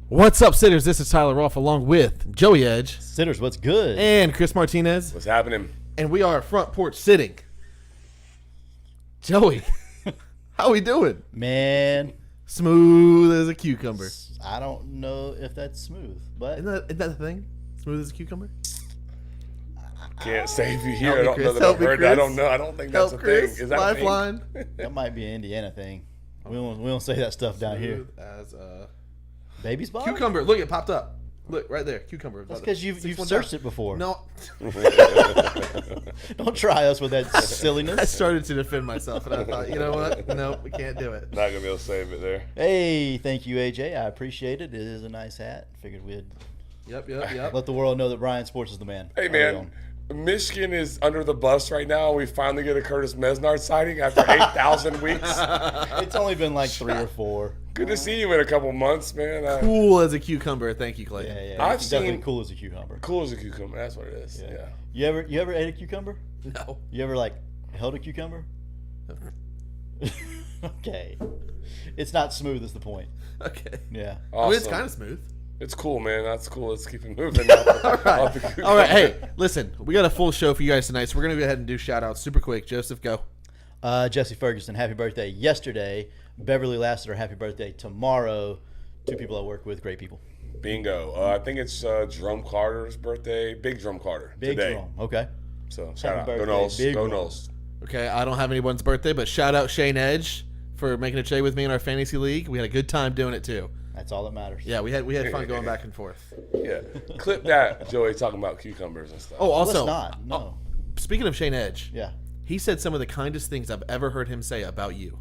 What's up, sitters? This is Tyler Rolfe along with Joey Edge Sitters, what's good? and Chris Martinez, What's happening? and we are front porch sitting. Joey, how we doing? Man, Smooth as a cucumber. I don't know if that's smooth, but Isn't that the thing? Smooth as a cucumber? Can't say if you Help hear. me, I don't Chris. know that Help I've me, heard that. I Chris. don't know. I don't think that's Help a Chris. thing. Is that a thing? Lifeline? that might be an Indiana thing. We don't say that stuff down here. Smooth as a Baby's bottom? cucumber. Look, it popped up. Look, right there. Cucumber. That's because you've 6 1 searched down. it before. No. Don't try us with that silliness. I started to defend myself, and I thought, you know what? No, we can't do it. Not gonna be able to save it there. Hey, thank you, AJ. I appreciate it. It is a nice hat. Figured we'd Yep. let the world know that Brian Sports is the man. Hey Early man, on. Michigan is under the bus right now. We finally get a Curtis Mesnard sighting after 8,000 weeks. It's only been like 3 or 4. Good to see you in a couple months, man. Cool as a cucumber. Thank you, Clay. Yeah. I've He's definitely seen- cool as a cucumber. Cool as a cucumber. That's what it is. Yeah. You ever ate a cucumber? No. You ever like held a cucumber? Okay. It's not smooth is the point. Okay. Yeah. I mean, it's Awesome. kind of smooth. It's cool, man. That's cool. Let's keep it moving. All right. All right, hey, listen, we got a full show for you guys tonight, so we're going to go ahead and do shout-outs super quick. Joseph, go. Jesse Ferguson, happy birthday yesterday. Beverly Lassiter, happy birthday tomorrow. 2 people I work with, great people. Bingo. I think it's Drum Carter's birthday. Big Drum Carter Big today. drum. Okay. So shout out. birthday, Go Knowles. Big Go Drum. Knowles. Okay, I don't have anyone's birthday, but shout-out Shane Edge for making a trade with me in our fantasy league. We had a good time doing it, too. That's all that matters. Yeah, we had fun going back and forth. Yeah. Clip that, Joey, talking about cucumbers and stuff. Oh, also, Let's not. No. speaking of Shane Edge, Yeah. he said some of the kindest things I've ever heard him say about you.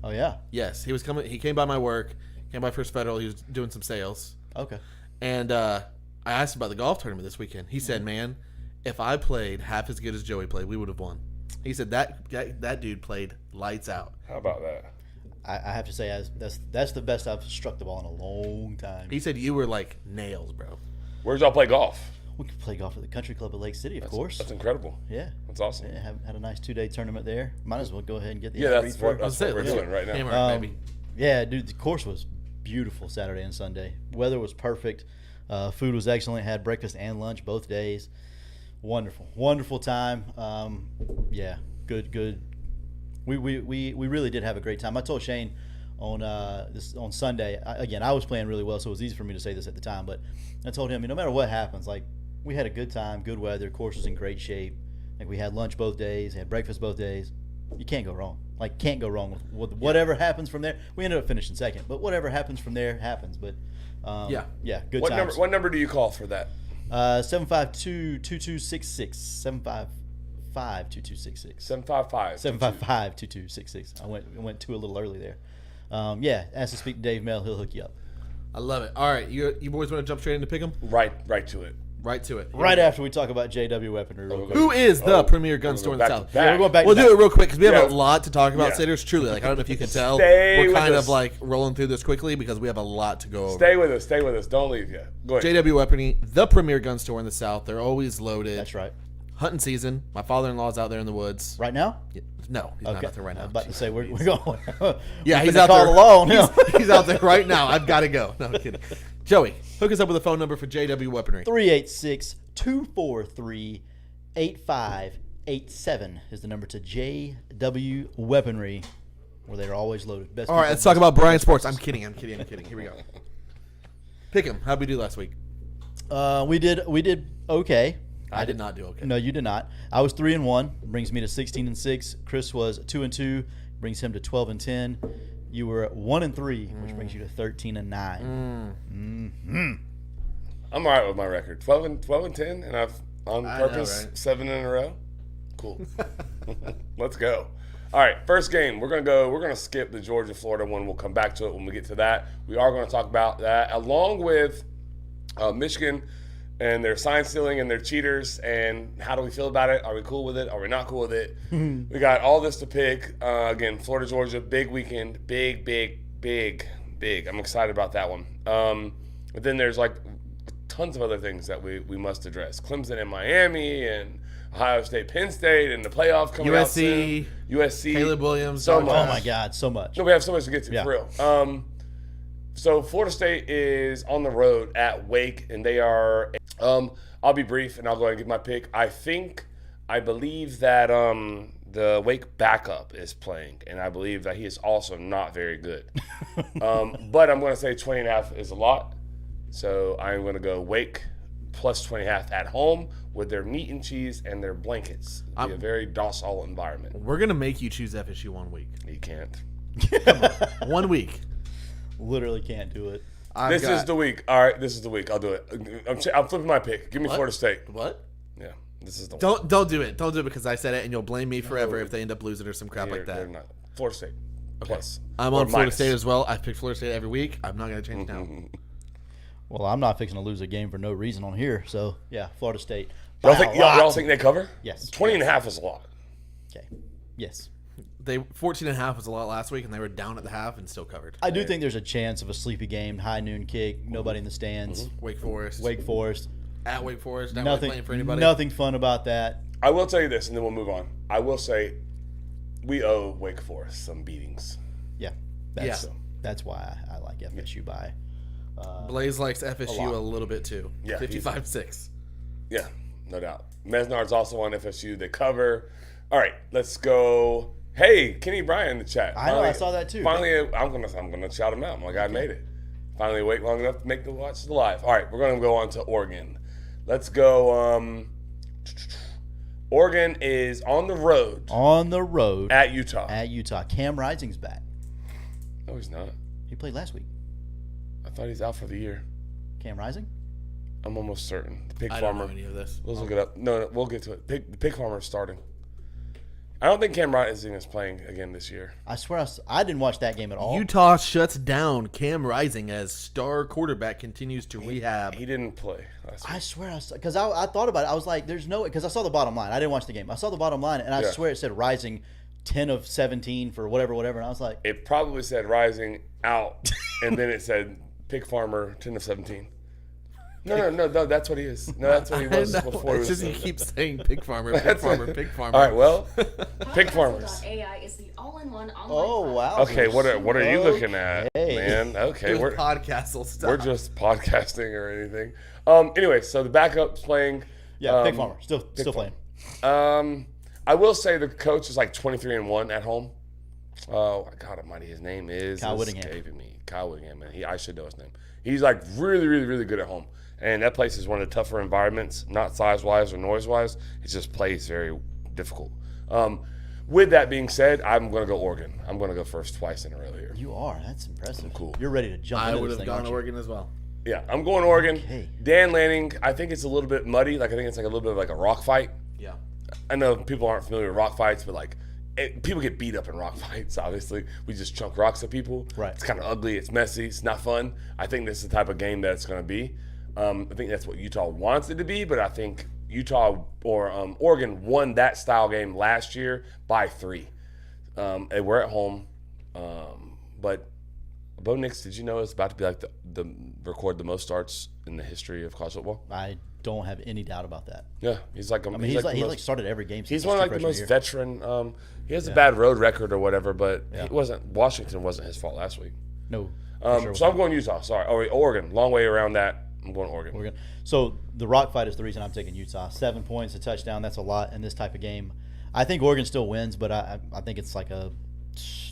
Oh, yeah. Yes, he came by my work, came by First Federal, he was doing some sales. Okay. And I asked him about the golf tournament this weekend. He said, "Man, if I played half as good as Joey played, we would have won." He said that dude played lights out. How about that? I have to say, that's the best I've struck the ball in a long time. He said you were like nails, bro. Where'd y'all play golf? We could play golf at the country club at Lake City, of course. That's incredible. Yeah. That's awesome. Yeah, had a nice 2-day tournament there. Might as well go ahead and get the Yeah, athlete that's for what, it. that's what we're Let's doing right now. hammer it, baby. Yeah, dude, the course was beautiful Saturday and Sunday. Weather was perfect. Food was excellent. Had breakfast and lunch both days. Wonderful time. Yeah, good. We really did have a great time. I told Shane on Sunday. I was playing really well, so it was easy for me to say this at the time. But I told him, no matter what happens, like we had a good time, good weather. Course was in great shape. Like we had lunch both days, had breakfast both days. You can't go wrong. Like can't go wrong with whatever happens from there. We ended up finishing second, but whatever happens from there happens. But Yeah. good What times. number do you call for that? 752-2266. 755-2266. 755. 755-2266. I went 2 a little early there. Ask to speak to Dave Mel. He'll hook you up. I love it. All right, you boys want to jump straight into pick 'em? Right to it. Right to it. Right after we talk about JW Weaponry real quick. Who is the Oh, premier gun store in the back to South? back. Yeah, we're going back We'll to do it real quick because we have Yeah. a lot to talk about, Yeah. Sitters. Truly, like I don't know if you can tell, Stay we're with kind us. of like rolling through this quickly because we have a lot to go over. Stay with us. Don't leave yet. Go ahead. JW Weaponry, the premier gun store in the South. They're always loaded. That's right. Hunting season. My father-in-law's out there in the woods. Right now? Yeah. No, he's not out there right I now. was about to say we're going. Yeah, we're he's finna out call there. the law on him. He's out there right now. I've got to go. No, I'm kidding. Joey, hook us up with a phone number for JW Weaponry. 386-243-8587 is the number to JW Weaponry, where they're always loaded. Best All right, people- let's talk about Brian Sports. I'm kidding. Here we go. Pick him. How'd we do last week? We did okay. I did not do okay. No, you did not. I was 3-1, brings me to 16-6. Chris was 2-2, brings him to 12-10. You were 1-3, which brings you to 13-9. I'm all right with my record. 12 and 10, and I've on I know, purpose right? 7 in a row. Cool. Let's go. All right, first game. We're gonna skip the Georgia-Florida one. We'll come back to it when we get to that. We are going to talk about that along with Michigan and their sign stealing and their cheaters, and how do we feel about it? Are we cool with it? Are we not cool with it? We got all this to pick. Again, Florida, Georgia, big weekend, big. I'm excited about that one. But then there's like tons of other things that we must address. Clemson and Miami, and Ohio State, Penn State, and the playoff coming out USC, soon. USC, Caleb Williams. So Dodgers. much. Oh, my God, so much. No, we have so much to get to, Yeah. for real. So Florida State is on the road at Wake, and they are. I'll be brief, and I'll go ahead and give my pick. I believe that the Wake backup is playing, and I believe that he is also not very good. But I'm going to say 20.5 is a lot, so I'm going to go Wake plus 20.5 at home with their meat and cheese and their blankets. It'll be a very docile environment. We're gonna make you choose FSU 1 week. You can't. 1 week. Literally can't do it. This is the week. All right, this is the week. I'll do it. I'm flipping my pick. Give me Florida State. What? Yeah, this is the one. Don't do it. Don't do it because I said it, and you'll blame me forever if they end up losing or some crap like They're that. not. Florida State. Plus. I'm Or on Florida minus. State as well. I pick Florida State every week. I'm not gonna change now. Well, I'm not fixing to lose a game for no reason on here. So, yeah, Florida State. Y'all By think, a lot. y'all think they cover? Yes. 20.5 is a lot. Okay. Yes. They 14.5 was a lot last week, and they were down at the half and still covered. I do think there's a chance of a sleepy game, high noon kick, nobody in the stands. Wake Forest. Wake Forest. At Wake Forest. Not really Nothing, playing for anybody. nothing fun about that. I will tell you this, and then we'll move on. I will say we owe Wake Forest some beatings. Yeah. That's why I like FSU by. Blaze likes FSU lot. a little bit too. Yeah, 55-6. Yeah, no doubt. Mesnard's also on FSU. They cover. All right, let's go. Hey, Kenny Bryan in the chat. I know, I saw that too. Finally, I'm gonna shout him out. My guy made it. Finally, wait long enough to make the watch the live. All right, we're gonna go on to Oregon. Let's go. Oregon is on the road On the road at Utah. at Utah. Cam Rising's back. No, he's not. He played last week. I thought he's out for the year. Cam Rising? I'm almost certain. The pig I don't farmer. know any of this. Let's look it up. No, we'll get to it. The pig farmer is starting. I don't think Cam Rising is playing again this year. I swear I didn't watch that game at all. Utah shuts down Cam Rising as star quarterback continues to rehab. He didn't play last week. I swear, because I thought about it. I was like, there's no, because I saw the bottom line. I didn't watch the game. I saw the bottom line, and I Yeah. swear it said Rising 10 of 17 for whatever. And I was like, It probably said Rising out, and then it said pig farmer 10 of 17. No, that's what he is. No, that's what he was I know. before he It's was. just he keeps saying pig farmer, pig That's farmer, it. pig farmer. All right, well, pig farmers. AI is the all-in-one online oh, wow. Okay, what are you looking at, Okay. man? Okay, With we're podcastal stuff. just podcasting or anything. Anyway, so the backup's playing. Yeah, Pig Farmer. Still playing. I will say the coach is like 23-1 at home. Oh, God Almighty, his name is Kyle Whittingham. escaping me. Kyle Whittingham, man. I should know his name. He's like really, really, really good at home. And that place is one of the tougher environments, not size-wise or noise-wise. It just plays very difficult. With that being said, I'm going to go Oregon. I'm going to go first twice in a row here. You are. That's impressive. Cool. You're ready to jump I into would this have thing, gone aren't you? Oregon as well. Yeah, I'm going Oregon. Okay. Dan Lanning, I think it's a little bit muddy. Like I think it's like a little bit of like a rock fight. Yeah. I know people aren't familiar with rock fights, but like people get beat up in rock fights. Obviously, we just chunk rocks at people. Right. It's kind of ugly. It's messy. It's not fun. I think this is the type of game that it's going to be. I think that's what Utah wants it to be, but I think Utah or Oregon won that style game last year by 3. And we're at home, but Bo Nix, did you know it's about to be like the record the most starts in the history of college football? I don't have any doubt about that. Yeah, he's like I mean, he's the like most- started every game. Since He's his one of like the freshman most year. veteran. He has a bad road record or whatever, but Yeah. Washington wasn't his fault last week. No. for sure So I'm going Utah. Sorry, Oregon. Long way around that. I'm going Oregon. We're gonna, so the rock fight is the reason I'm taking Utah. 7 points, a touchdown. That's a lot in this type of game. I think Oregon still wins, but I think it's like a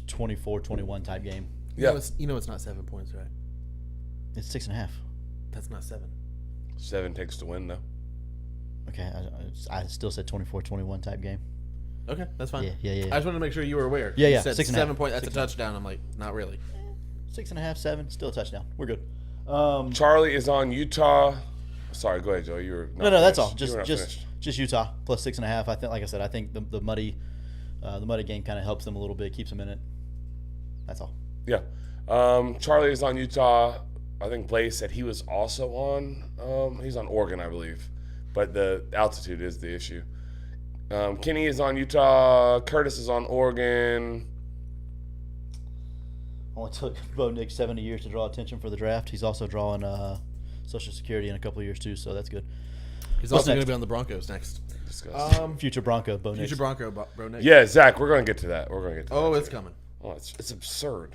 24-21 type game. Yeah, You know it's not 7 points, right? It's 6.5. That's not 7. 7 takes to win though. Okay, I still said 24-21 type game. Okay, that's fine. Yeah. I just wanted to make sure you were aware. Yeah, You yeah, said 6.5. 7 points. That's a 6.5. touchdown. I'm like, not really. 6.5, 7, still a touchdown. We're good. Charlie is on Utah. Sorry, go ahead, Joe. You were No, that's all. finished. You were not Just finished. Utah plus 6.5. I think, like I said, I think the muddy game kind of helps them a little bit, keeps them in it. That's all. Yeah. Charlie is on Utah. I think Blaze said he was also on. He's on Oregon, I believe, but the altitude is the issue. Kenny is on Utah. Curtis is on Oregon. Only took Bo Nix 70 years to draw attention for the draft. He's also drawing Social Security in a couple of years too, so that's good. He's What's also going next? to be on the Broncos next. Disgusting. Future Bronco Bo Nix. Future Bronco, bro. Next. Yeah, Zach, we're going to get to that. We're going to get to that. Oh, too. it's coming. Oh, it's absurd.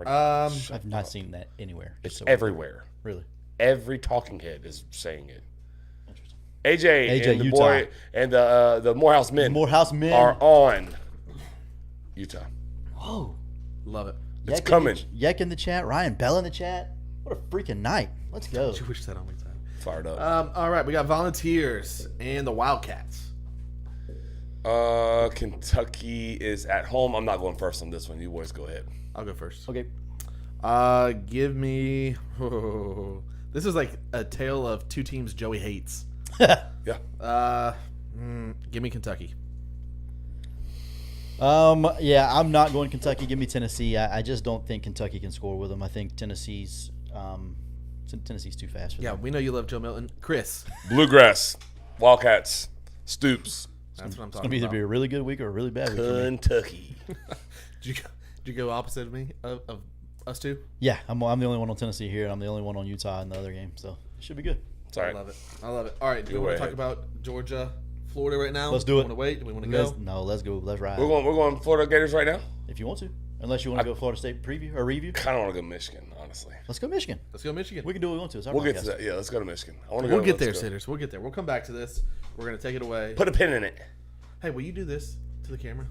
I've not seen that anywhere. It's So- everywhere. Really? Every talking head is saying it. Interesting. AJ and the Utah. boy and the Morehouse men Morehouse men. are on Utah. Oh. Love it. It's coming. Yak in the chat. Ryan Bell in the chat. What a freaking night. Let's go. You wish that on me time. Fired up. All right, we got Volunteers and the Wildcats. Kentucky is at home. I'm not going first on this one. You boys go ahead. I'll go first. Okay. Give me. This is like a tale of two teams Joey hates. Yeah. Give me Kentucky. Yeah, I'm not going Kentucky. Give me Tennessee. I just don't think Kentucky can score with them. I think Tennessee's too fast for Yeah, them. we know you love Joe Milton. Chris. Bluegrass, Wildcats, Stoops, That's what I'm It's going talking to either about. be a really good week or a really bad week for me. Kentucky. Did you go opposite of me, of us two? Yeah, I'm the only one on Tennessee here, and I'm the only one on Utah in the other game, so it should be good. Sorry. I love it. I love it. All right, do we Go want to talk ahead. about Georgia, Florida right now? Let's do Do we it. want to wait? Do we want to go? Let's go. Let's ride. We're going Florida Gators right now. If you want to. Unless you want to go Florida State preview or review. Kind of want to go Michigan, honestly. Let's go Michigan. Let's go Michigan. We can do what we want to. It's our We'll get podcast. to that. Yeah, let's go to Michigan. I want to We'll go. get let's there, go. sitters. We'll get there. We'll come back to this. We're going to take it away. Put a pin in it. Hey, will you do this to the camera?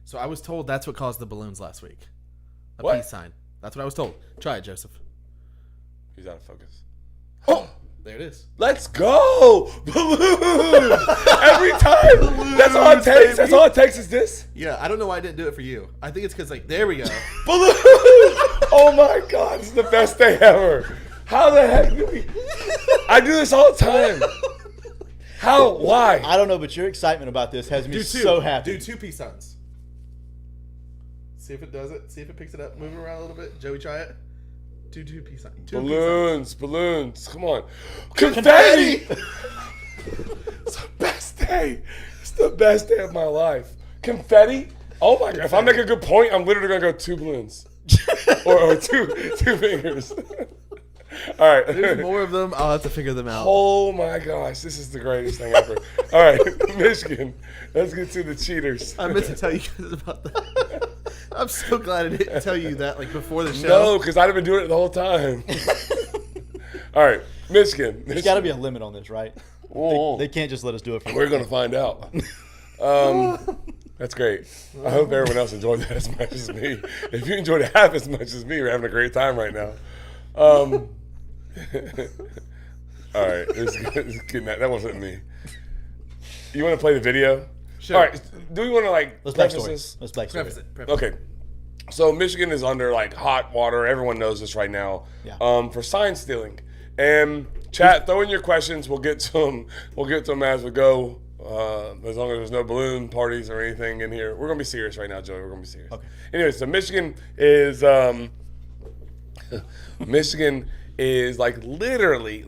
So I was told that's what caused the balloons last week. A What? peace sign. That's what I was told. Try it, Joseph. He's out of focus. Oh, there it is. Let's go! Balloons! Every time! That's all it takes. That's all it takes is this. Yeah, I don't know why I didn't do it for you. I think it's because, like, there we go. Balloons! Oh my god, this is the best day ever. How the heck do we... I do this all the time. How? Why? I don't know, but your excitement about this has me Do two. so happy. Do two peace signs. See if it does it. See if it picks it up. Move it around a little bit. Joey, try it. Do two peace signs. Two peace Balloons. Come on. Confetti! It's the best day. It's the best day of my life. Confetti? Oh my god. If I make a good point, I'm literally going to go 2 balloons. or two fingers. All right. There's more of them. I'll have to figure them out. Oh my gosh. This is the greatest thing ever. All right. Michigan. Let's get to the cheaters. I meant to tell you guys about that. I'm so glad I didn't tell you that like before the show. No, because I'd have been doing it the whole time. All right. Michigan. There's got to be a limit on this, right? Oh. They can't just let us do it for We're going to find out. That's great. I hope everyone else enjoyed that as much as me. If you enjoyed it half as much as me, we're having a great time right now. All right. It's getting that wasn't me. You want to play the video? Sure. All right. Do we want to Let's preface backstory. this? Let's backstory. Preface it. Preface it. Okay. So Michigan is under like hot water. Everyone knows this right now. Yeah. For sign stealing. And chat, throw in your questions. We'll get to them. We'll get to them as we go. As long as there's no balloon parties or anything in here, we're gonna be serious right now, Joey. We're gonna be serious. Okay. Anyway, so Michigan is like literally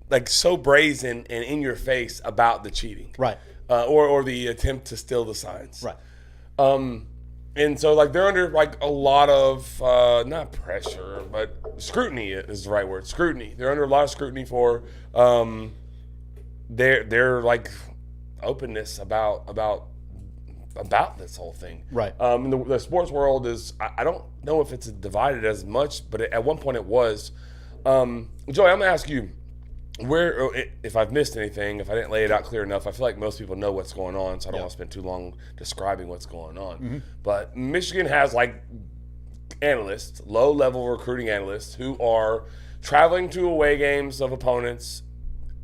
like so brazen and in your face about the cheating, Right. or the attempt to steal the signs, Right. And so like they're under like a lot of not pressure, but scrutiny is the right word. Scrutiny. They're under a lot of scrutiny for their like openness about this whole thing. Right. And the sports world is I don't know if it's divided as much, but at one point it was. Joey, I'm gonna ask you where, if I've missed anything, if I didn't lay it out clear enough. I feel like most people know what's going on, so I don't want to spend too long describing what's going on. But Michigan has like analysts, low-level recruiting analysts, who are traveling to away games of opponents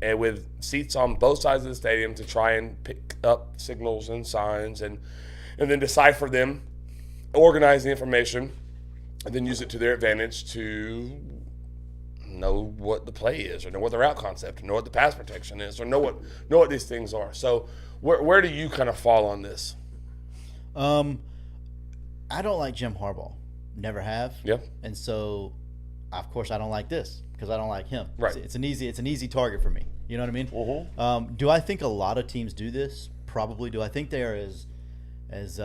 and with seats on both sides of the stadium to try and pick up signals and signs and then decipher them, organize the information, and then use it to their advantage to know what the play is, or know what the route concept, or know what the pass protection is, or know what these things are. So where do you kind of fall on this? I don't like Jim Harbaugh. Never have. Yep. And so, of course, I don't like this because I don't like him. Right. It's an easy target for me. You know what I mean? Do I think a lot of teams do this? Probably. Do I think they are as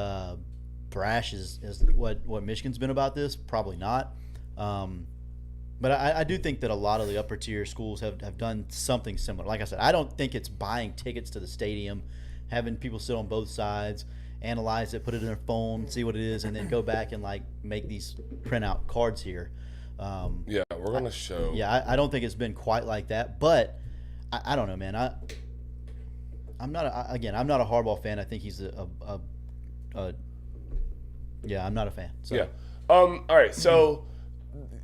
brash as what Michigan's been about this? Probably not. But I do think that a lot of the upper tier schools have done something similar. Like I said, I don't think it's buying tickets to the stadium, having people sit on both sides, analyze it, put it in their phone, see what it is, and then go back and like make these printout cards here. Yeah, we're gonna show. Yeah, I don't think it's been quite like that, but I don't know, man. I'm not a Harbaugh fan. I think he's yeah, I'm not a fan. So. Yeah. All right. So,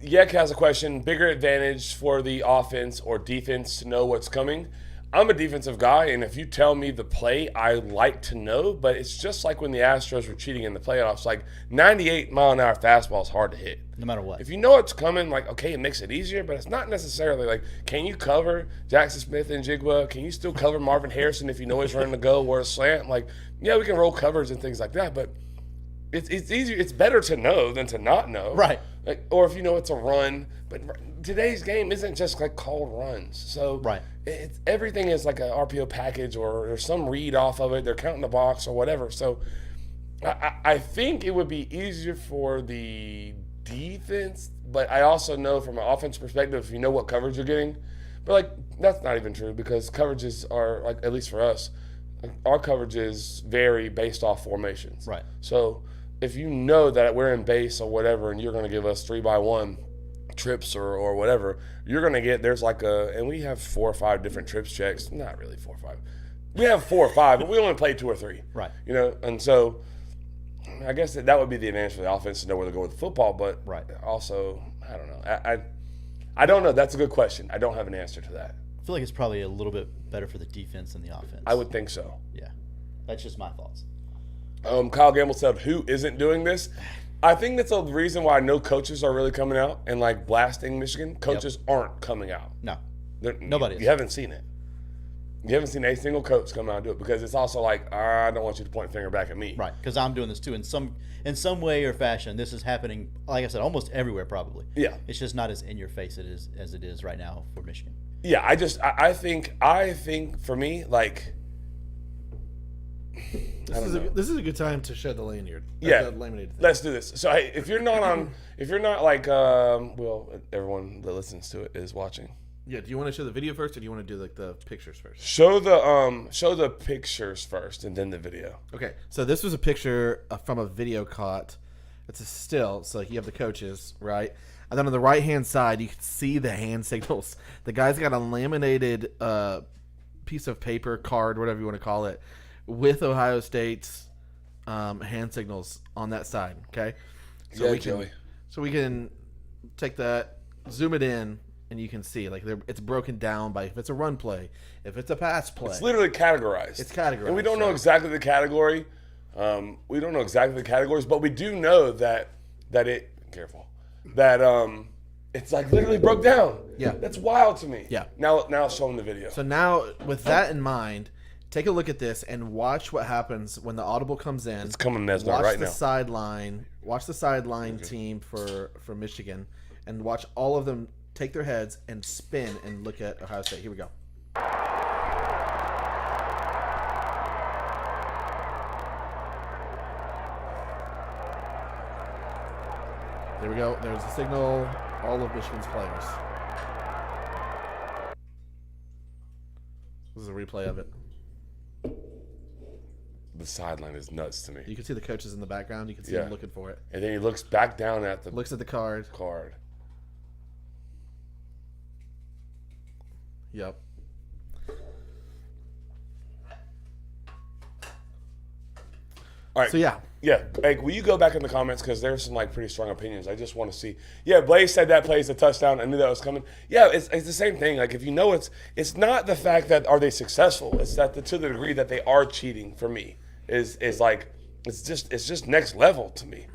Yek has a question. Bigger advantage for the offense or defense to know what's coming? I'm a defensive guy, and if you tell me the play, I like to know. But it's just like when the Astros were cheating in the playoffs. Like 98-mile-an-hour fastball is hard to hit. No matter what. If you know it's coming, like, okay, it makes it easier, but it's not necessarily like, can you cover Jackson Smith and Jigba? Can you still cover Marvin Harrison if you know he's running to go or a slant? Like, yeah, we can roll covers and things like that, but it's easier. It's better to know than to not know. Right. Like, or if you know it's a run. But today's game isn't just like called runs. So Right. Everything is like a RPO package or some read off of it. They're counting the box or whatever. So I think it would be easier for the defense, but I also know from an offense perspective, if you know what coverage you're getting. But like that's not even true because coverages are like, at least for us, like, our coverages vary based off formations. Right. So if you know that we're in base or whatever, and you're going to give us 3x1 trips or whatever, you're going to get, there's like and we have 4 or 5 different trips checks. Not really 4 or 5. We have 4 or 5, but we only play 2 or 3. Right. You know, and so I guess that would be the advantage for the offense to know where to go with football, but Right. also, I don't know. I don't know. That's a good question. I don't have an answer to that. I feel like it's probably a little bit better for the defense than the offense. I would think so. Yeah. That's just my thoughts. Kyle Gamble said, who isn't doing this? I think that's the reason why no coaches are really coming out and like blasting Michigan. Coaches aren't coming out. No. You Nobody is. haven't seen it. You haven't seen a single coach come out and do it because it's also like, I don't want you to point a finger back at me. Right. Because I'm doing this too. In some way or fashion, this is happening, like I said, almost everywhere probably. Yeah. It's just not as in your face as it is right now for Michigan. Yeah, I think for me, like, This is a good time to show the lanyard. Yeah. The laminated thing. Let's do this. So hey, if you're not like, well, everyone that listens to it is watching. Yeah. Do you want to show the video first, or do you want to do like the pictures first? Show the pictures first, and then the video. Okay. So this was a picture from a video caught. It's a still. So you have the coaches, right? And then on the right hand side, you can see the hand signals. The guy's got a laminated piece of paper, card, whatever you want to call it, with Ohio State's hand signals on that side. Okay. Yeah, Joey. So we can take that, zoom it in, and you can see like it's broken down by if it's a run play, if it's a pass play. It's literally categorized. It's categorized. And we don't know exactly the category. We don't know exactly the categories, but we do know that it's like literally broke down. Yeah. That's wild to me. Yeah. Now show them the video. So now, with that in mind, take a look at this and watch what happens when the audible comes in. It's coming Mesmer watch right the now. sideline. Watch the sideline team for Michigan, and watch all of them take their heads and spin and look at Ohio State. Here we go. There we go. There's the signal. All of Michigan's players. This is a replay of it. The sideline is nuts to me. You can see the coaches in the background. You can see them looking for it. And then he looks back down at the Looks at the card. Yep. All right. So yeah. Yeah, like, will you go back in the comments because there's some like pretty strong opinions. I just want to see. Yeah, Blaze said that play is a touchdown. I knew that was coming. Yeah, it's the same thing. Like if you know it's not the fact that are they successful. It's that to the degree that they are cheating. For me, is like it's just next level to me.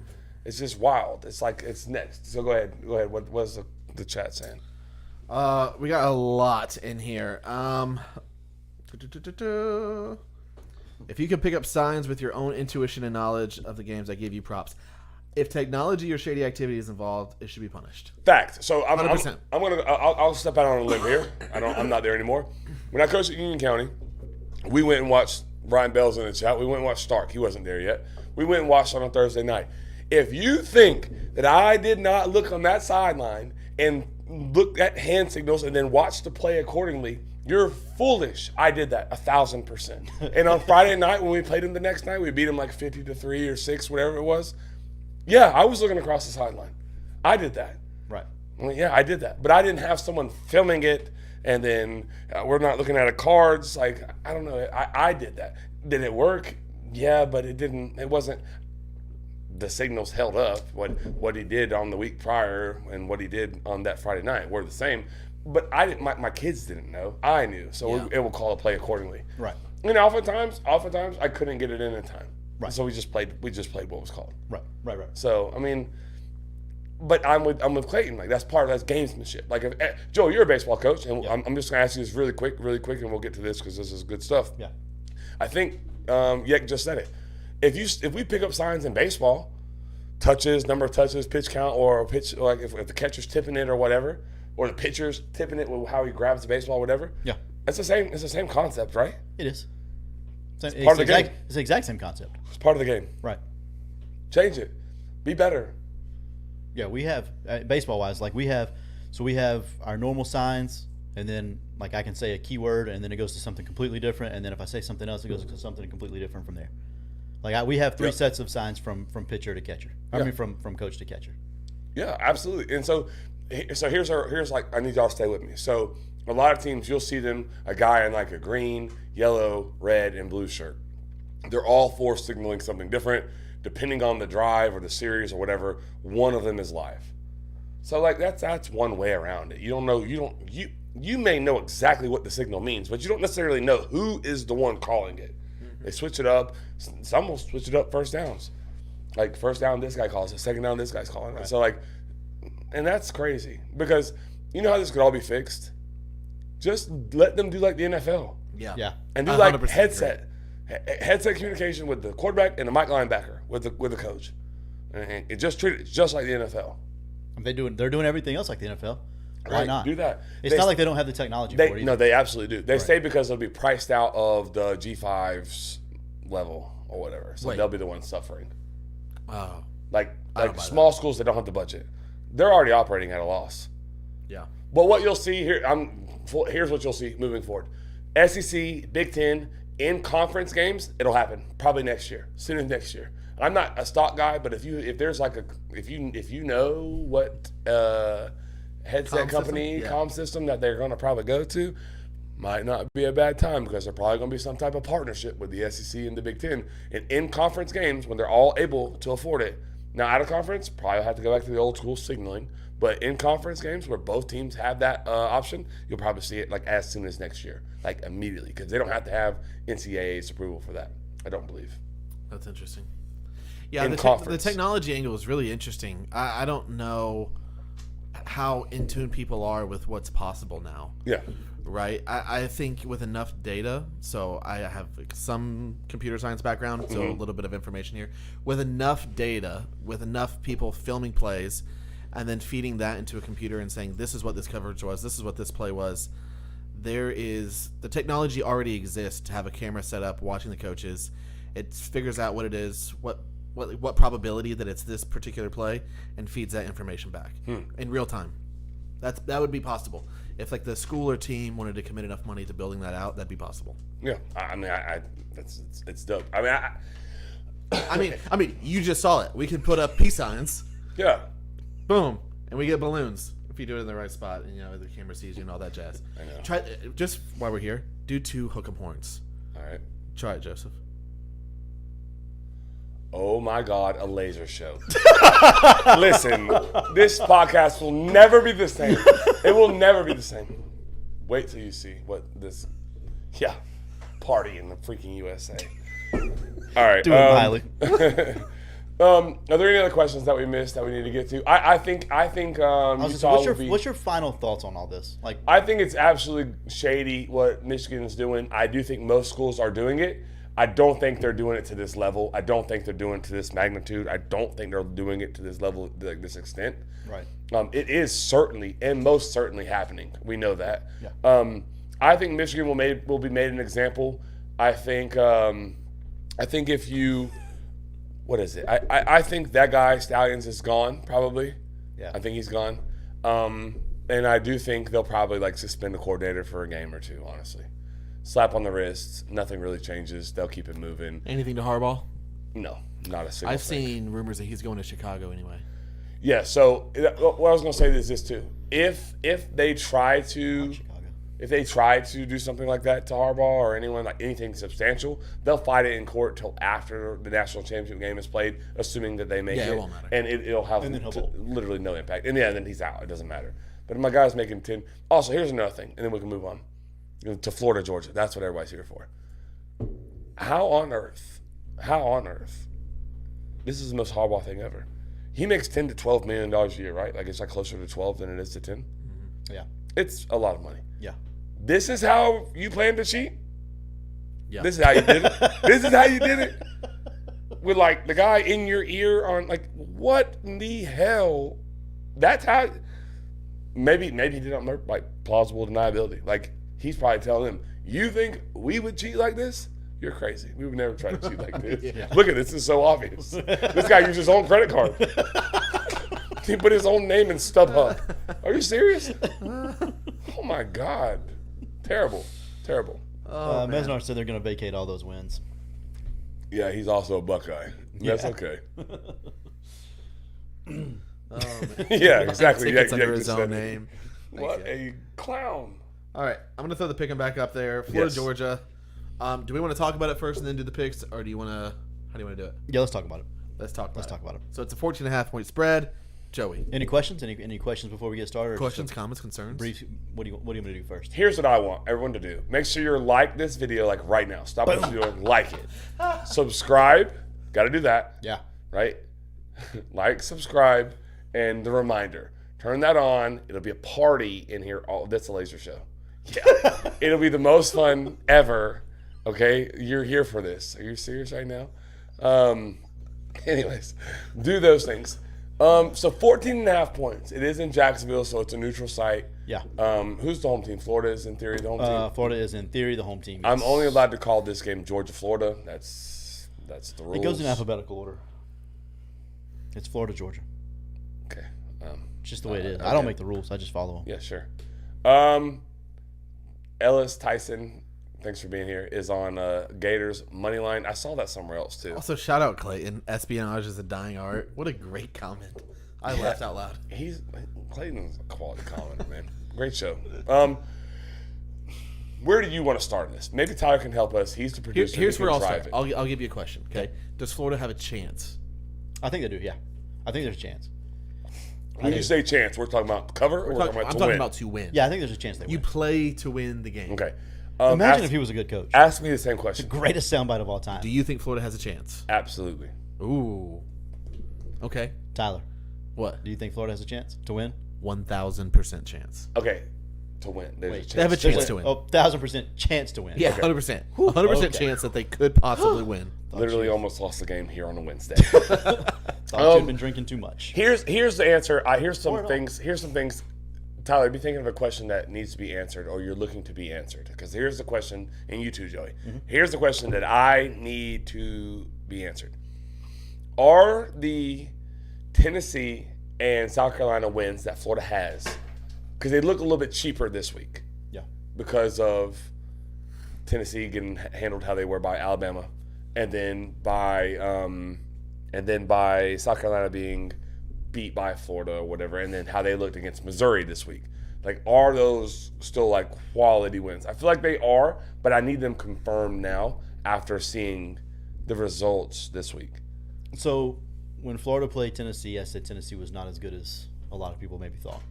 It's just wild. It's like it's next. So go ahead. What was the chat saying? We got a lot in here. If you can pick up signs with your own intuition and knowledge of the games, I give you props. If technology or shady activity is involved, it should be punished. Fact. So I'm 100%. I'll step out on a limb here. I'm not there anymore. When I coached at Union County, we went and watched. Brian Bell's in the chat. We went and watched Stark. He wasn't there yet. We went and watched on a Thursday night. If you think that I did not look on that sideline and look at hand signals and then watch the play accordingly, You're foolish. I did that 1,000%. And on Friday night when we played them the next night, we beat them like 50-3 or 6, whatever it was. Yeah, I was looking across the sideline. I did that. Right. Well, yeah, I did that. But I didn't have someone filming it, and then we're not looking at the cards. Like, I don't know. I did that. Did it work? Yeah, but it didn't. It wasn't. The signals held up. What he did on the week prior and what he did on that Friday night were the same. But I didn't. My kids didn't know. I knew, so it will call a play accordingly. Right. And oftentimes I couldn't get it in time. Right. So we just played what was called. Right. So I mean, but I'm with Clayton. Like that's gamesmanship. Like if Joe, you're a baseball coach, and I'm just gonna ask you this really quick, and we'll get to this because this is good stuff. Yeah. I think Yek just said it. If we pick up signs in baseball, touches, number of touches, pitch count, or pitch, like if the catcher's tipping it or whatever, or the pitcher's tipping it with how he grabs the baseball, or whatever. Yeah. It's the same concept, right? It is. It's part of the game. It's the exact same concept. It's part of the game. Right. Change it. Be better. Yeah, we have baseball-wise, like we have our normal signs, and then like I can say a keyword, and then it goes to something completely different, and then if I say something else, it goes to something completely different from there. Like we have 3 sets of signs from pitcher to catcher. I mean from coach to catcher. Yeah, absolutely. And so here's like I need y'all to stay with me. So a lot of teams you'll see them a guy in like a green, yellow, red, and blue shirt. They're all 4 signaling something different. Depending on the drive or the series or whatever, one of them is live. So like that's one way around it. You may know exactly what the signal means, but you don't necessarily know who is the one calling it. They switch it up. Some will switch it up first downs. Like first down, this guy calls it. Second down, this guy's calling it. Right. So like, and that's crazy because you know how this could all be fixed. Just let them do like the NFL. Yeah. And do like headset communication with the quarterback and the mic linebacker with the coach. And it just treat it just like the NFL. They're doing everything else like the NFL. Why not do that? It's not like they don't have the technology for it either. No, they absolutely do. They say because it'll be priced out of the G5's level or whatever. So they'll be the ones suffering. Oh. Like small schools that don't have the budget. They're already operating at a loss. Yeah. But what you'll see here, here's what you'll see moving forward. SEC, Big Ten, in conference games, it'll happen probably next year, soon as next year. I'm not a stock guy, but if you know what headset company, comm system that they're going to probably go to, might not be a bad time because they're probably going to be some type of partnership with the SEC and the Big Ten. And in conference games, when they're all able to afford it, now out of conference, probably have to go back to the old school signaling. But in conference games where both teams have that option, you'll probably see it like as soon as next year, like immediately, because they don't have to have NCAA's approval for that. I don't believe. That's interesting. Yeah, the technology angle is really interesting. I don't know how in tune people are with what's possible now. Yeah. Right? I think with enough data, so I have some computer science background, so a little bit of information here. With enough data, with enough people filming plays, and then feeding that into a computer and saying, this is what this coverage was, this is what this play was, the technology already exists to have a camera set up watching the coaches. It figures out what it is, what probability that it's this particular play, and feeds that information back in real time. That would be possible. If like the school or team wanted to commit enough money to building that out, that'd be possible. Yeah, I mean, it's dope. I mean, you just saw it. We could put up peace signs. Yeah. Boom, and we get balloons if you do it in the right spot, and the camera sees you and all that jazz. I know. Try just while we're here. Do 2 hook'em horns. All right. Try it, Joseph. Oh my God, a laser show. Listen, this podcast will never be the same. It will never be the same. Wait till you see what this, party in the freaking USA. All right. Do it, Miley. Are there any other questions that we missed that we need to get to? I think what's your final thoughts on all this? Like, I think it's absolutely shady what Michigan is doing. I do think most schools are doing it. I don't think they're doing it to this level. I don't think they're doing it to this magnitude. I don't think they're doing it to this level, like this extent. Right. It is certainly and most certainly happening. We know that. Yeah. I think Michigan will be made an example. I think if you, what is it? I think that guy Stallions is gone probably. Yeah. I think he's gone. And I do think they'll probably like suspend the coordinator for a game or two, honestly. Slap on the wrist, nothing really changes. They'll keep it moving. Anything to Harbaugh? No, not a single I've thing. seen rumors that he's going to Chicago anyway. Yeah, so what I was going to say is this too. If they try to do something like that to Harbaugh or anyone, like anything substantial, they'll fight it in court till after the national championship game is played, assuming that they make it. Yeah, it won't matter. And it'll have And then he'll bowl. literally no impact. And yeah, then he's out. It doesn't matter. But my guy's making 10. Also, here's another thing, and then we can move on to Florida, Georgia. That's what everybody's here for. How on earth? This is the most Harbaugh thing ever. He makes $10 to $12 million a year, right? Like it's like closer to 12 than it is to 10. Yeah. It's a lot of money. Yeah. This is how you plan to cheat? Yeah. This is how you did it? This is how you did it? With like the guy in your ear on like, what in the hell? That's how, maybe he did on like plausible deniability. Like he's probably telling him, you think we would cheat like this? You're crazy. We would never try to cheat like this. Look at this. This is so obvious. This guy used his own credit card. He put his own name in StubHub. Are you serious? Oh my God. Terrible. Mesnar said they're going to vacate all those wins. Yeah, he's also a Buckeye. That's okay. Oh, man. Yeah, exactly. Tickets Yeah, under yeah, his just own said it. name. What a clown. All right, I'm gonna throw the pick 'em back up there. Florida, Yes. Georgia. Do we want to talk about it first and then do the picks, or do you want to? How do you want to do it? Yeah, let's talk about it. Let's talk about it. it. So it's a 14.5-point spread. Joey, Any questions? Any questions before we get started? Or questions, just comments, concerns? a brief. What do you want to do first? Here's what I want everyone to do. Make sure you're like this video like right now. Stop what you're doing. Like it. Subscribe. Got to do that. Yeah. Right? Like, subscribe, and the reminder. Turn that on. It'll be a party in here. Oh, that's a laser show. Yeah. It'll be the most fun ever. Okay? You're here for this. Are you serious right now? Anyways, do those things. So 14.5 points. It is in Jacksonville, so it's a neutral site. Yeah. Who's the home team? Florida is in theory the home team. Florida is in theory the home team. I'm only allowed to call this game Georgia, Florida. That's the rules. It goes in alphabetical order. It's Florida, Georgia. Okay. It's just the way it is. I okay. don't make the rules. I just follow them. Yeah, sure. Ellis Tyson, thanks for being here, is on Gators money line. I saw that somewhere else too. Also, shout out Clayton. Espionage is a dying art. What a great comment. I laughed out loud. Clayton's a quality commenter, man. Great show. Where do you want to start this? Maybe Tyler can help us. He's the producer. Here's He where can I'll drive start. it. I'll give you a question. Okay. Does Florida have a chance? I think they do. Yeah. I think there's a chance. When you say chance, we're talking about cover or we're talking about I'm to talking win? about to win. Yeah, I think there's a chance they You win. play to win the game. Okay. Imagine if he was a good coach. Ask me the same question. Greatest soundbite of all time. Do you think Florida has a chance? Absolutely. Ooh. Okay. Tyler, What? do you think Florida has a chance to win? 1,000% chance. Okay. To win. There's a Wait, chance. They have a There's chance to win. 1,000% chance to win. Yeah, 100%. 100% Okay. chance that they could possibly win. Literally almost lost the game here on a Wednesday. Thought you'd been drinking too much. Here's the answer. Here's some things. Tyler, be thinking of a question that needs to be answered, or you're looking to be answered. Because here's the question, and you too, Joey. Here's the question that I need to be answered: are the Tennessee and South Carolina wins that Florida has, because they look a little bit cheaper this week Yeah. because of Tennessee getting handled how they were by Alabama, and then by South Carolina being beat by Florida or whatever, and then how they looked against Missouri this week. Like, are those still like quality wins? I feel like they are, but I need them confirmed now after seeing the results this week. So when Florida played Tennessee, I said Tennessee was not as good as a lot of people maybe thought.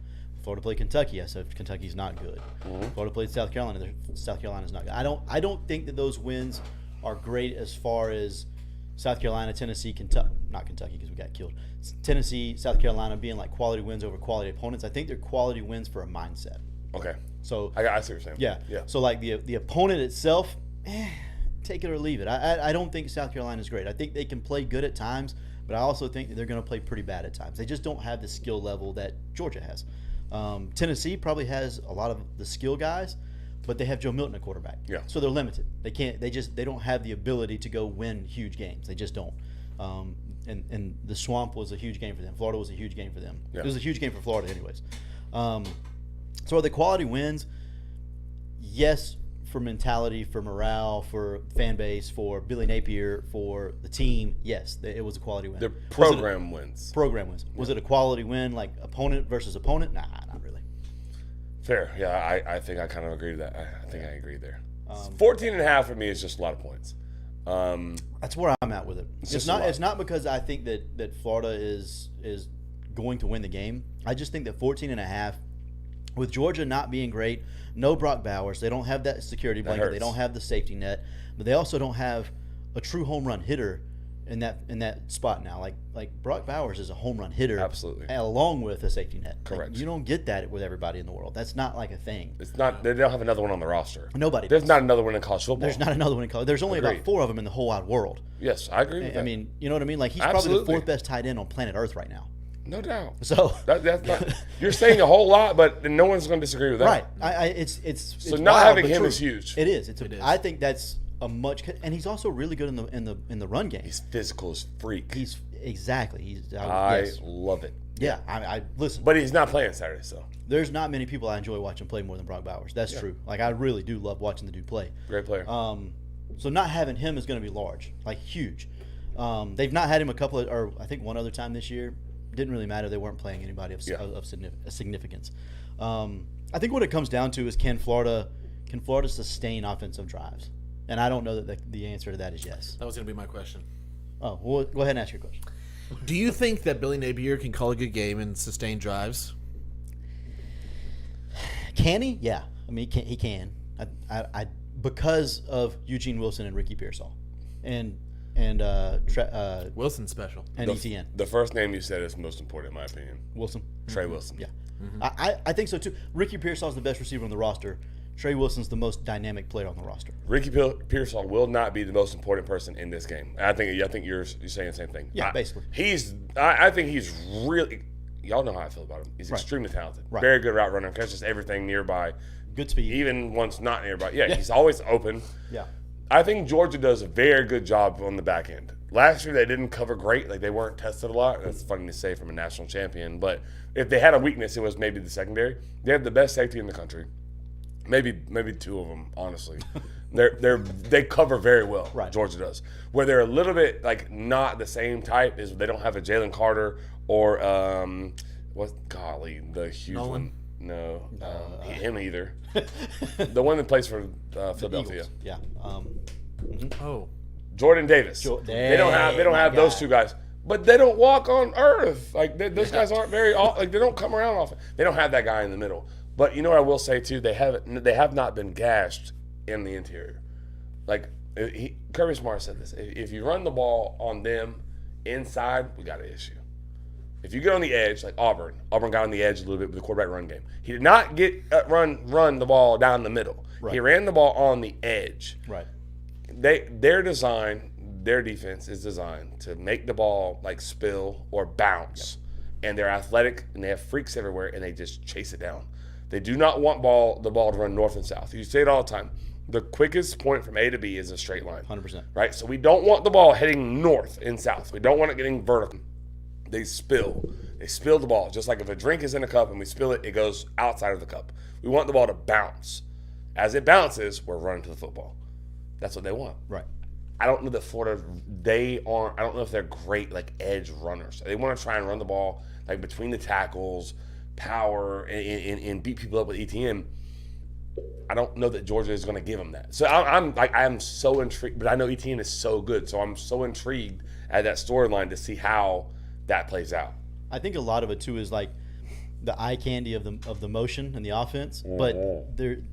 Florida played Kentucky, I said Kentucky's not good. Florida played South Carolina, South Carolina's not good. I don't think that those wins are great as far as South Carolina, Tennessee, not Kentucky because we got killed. Tennessee, South Carolina being like quality wins over quality opponents. I think they're quality wins for a mindset. Okay, So I see what you're saying. yeah. So like the opponent itself, take it or leave it. I don't think South Carolina is great. I think they can play good at times, but I also think that they're going to play pretty bad at times. They just don't have the skill level that Georgia has. Tennessee probably has a lot of the skill guys, but they have Joe Milton at quarterback. Yeah. So they're limited. They can't. They don't have the ability to go win huge games. They just don't. And the Swamp was a huge game for them. Florida was a huge game for them. Yeah. It was a huge game for Florida, anyways. So are the quality wins? Yes, for mentality, for morale, for fan base, for Billy Napier, for the team. Yes, it was a quality win. The Was it a- program wins. Program wins. Was it a quality win, like opponent versus opponent? Nah, not really. Fair. Yeah, I think I kind of agree with that. I think I agree there. 14.5 for me is just a lot of points. That's where I'm at with it. It's just a not. lot. It's not because I think that Florida is going to win the game. I just think that 14.5, with Georgia not being great, no Brock Bowers, they don't have that security blanket. They hurts. don't have the safety net, but they also don't have a true home run hitter in that spot now. Like Brock Bowers is a home run hitter, Absolutely. along with a safety net. Like, Correct. you don't get that with everybody in the world. That's not like a thing. It's not. They don't have another one on the roster. Nobody. There's does. not another one in college football. There's not another one in college. There's only Agreed. about 4 of them in the whole wide world. Yes, I agree with that. I mean, you know what I mean? Like, he's probably Absolutely. the 4th best tight end on planet Earth right now. no doubt. So That's not. You're saying a whole lot, but no one's going to disagree with that. right, it's So it's not wild, having but him true. is huge. It is. It is. I think that's a much, and he's also really good in the run game. He's physical as freak. He's exactly. He's I yes. love it. Yeah. I listen. But he's not playing Saturday, so There's not many people I enjoy watching play more than Brock Bowers. That's true. Like, I really do love watching the dude play. great player. So not having him is going to be large, like huge. They've not had him or I think one other time this year. Didn't really matter. They weren't playing anybody of significance. I think what it comes down to is can Florida sustain offensive drives? And I don't know that the answer to that is yes. That was going to be my question. Oh, well, go ahead and ask your question. Do you think that Billy Napier can call a good game and sustain drives? Can he? Yeah. I mean, he can. I because of Eugene Wilson and Ricky Pearsall, and Wilson's special. and ETN. The first name you said is most important, in my opinion. Wilson. Trey Wilson. Yeah. I think so too. Ricky Pearsall is the best receiver on the roster. Trey Wilson's the most dynamic player on the roster. Ricky Pearsall will not be the most important person in this game. I think you're saying the same thing. Yeah, basically. I think he's really. Y'all know how I feel about him. He's extremely talented. Right. Very good route runner. Catches everything nearby, Good speed. even once not nearby. Yeah, he's always open. Yeah. I think Georgia does a very good job on the back end. Last year they didn't cover great, like they weren't tested a lot. That's funny to say from a national champion, but if they had a weakness, it was maybe the secondary. They have the best safety in the country, maybe 2 of them. Honestly, they cover very well. Right. Georgia does. Where they're a little bit like not the same type is they don't have a Jalen Carter or the huge Nolan? one. No, him either. The one that plays for Philadelphia. Eagles. Yeah. Oh. Jordan Davis. They don't have those 2 guys, but they don't walk on earth. Like those guys aren't very they don't come around often. They don't have that guy in the middle. But you know what I will say too, they have not been gashed in the interior. Like Kirby Smart said this: if you run the ball on them inside, we got an issue. If you get on the edge, like Auburn got on the edge a little bit with the quarterback run game. He did not get run the ball down the middle. Right. He ran the ball on the edge. Right. Their defense is designed to make the ball like spill or bounce, and they're athletic and they have freaks everywhere and they just chase it down. They do not want the ball to run north and south. You say it all the time. The quickest point from A to B is a straight line. 100%. Right? So we don't want the ball heading north and south. We don't want it getting vertical. They spill the ball. Just like if a drink is in a cup and we spill it, it goes outside of the cup. We want the ball to bounce. As it bounces, we're running to the football. That's what they want. Right. I don't know that Florida, I don't know if they're great like edge runners. They want to try and run the ball like between the tackles, power, and beat people up with ETN. I don't know that Georgia is going to give them that. So I'm so intrigued, but I know ETN is so good, so I'm so intrigued at that storyline to see how that plays out. I think a lot of it too is like the eye candy of the motion and the offense, but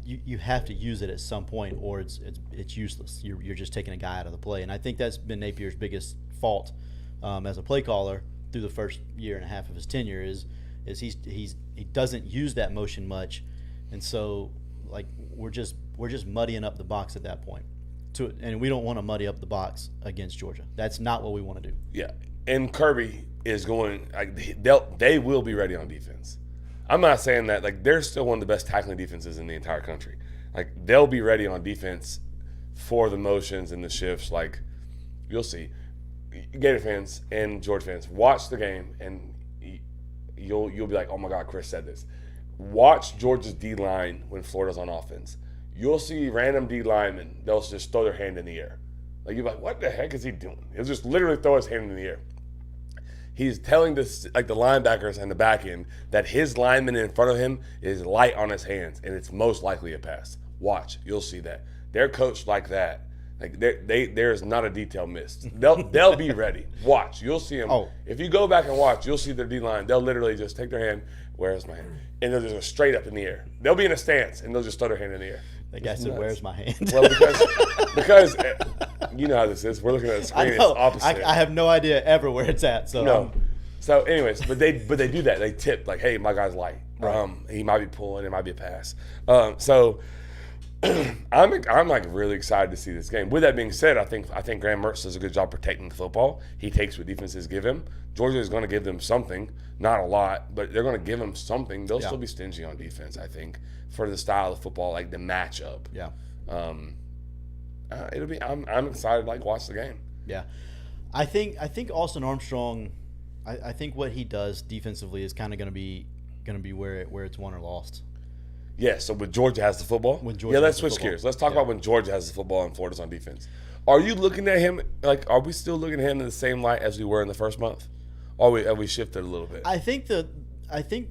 you have to use it at some point, or it's useless. You're just taking a guy out of the play, and I think that's been Napier's biggest fault as a play caller through the first year and a half of his tenure is he doesn't use that motion much, and so like we're just muddying up the box at that point. And we don't want to muddy up the box against Georgia. That's not what we want to do. Yeah, and Kirby is going. They will be ready on defense. I'm not saying that like they're still one of the best tackling defenses in the entire country. Like they'll be ready on defense for the motions and the shifts. Like you'll see, Gator fans and Georgia fans watch the game and you'll be like, oh my God, Chris said this. watch Georgia's D line when Florida's on offense. You'll see random D linemen, they'll just throw their hand in the air. Like, you're like, what the heck is he doing? He'll just literally throw his hand in the air. He's telling this, like, the linebackers and the back end that his lineman in front of him is light on his hands, and it's most likely a pass. Watch, you'll see that. They're coached like that. Like, there's not a detail missed. They'll be ready. Watch, you'll see them. Oh. If you go back and watch, you'll see their D line. They'll literally just take their hand. Where's my hand? And they'll just go straight up in the air. They'll be in a stance, and they'll just throw their hand in the air. That guy said, "Where's my hand?" Well, because you know how this is. We're looking at the screen. I know. It's opposite. I have no idea ever where it's at. So No. So, anyways, but they do that. They tip like, "Hey, my guy's light. Right. He might be pulling. It might be a pass." So, I'm like really excited to see this game. With that being said, I think Graham Mertz does a good job protecting the football. He takes what defenses give him. Georgia is going to give them something, not a lot, but they're going to give them something. They'll still be stingy on defense, I think, for the style of football, like the matchup. Yeah. It'll be. I'm excited to watch the game. Yeah. I think Austin Armstrong. I think what he does defensively is kind of going to be where it's won or lost. Yeah, so when Georgia has the football, When Georgia let's has the switch football. gears. Let's talk Yeah. about when Georgia has the football and Florida's on defense. Are you looking at him are we still looking at him in the same light as we were in the first month? Or have we shifted a little bit? I think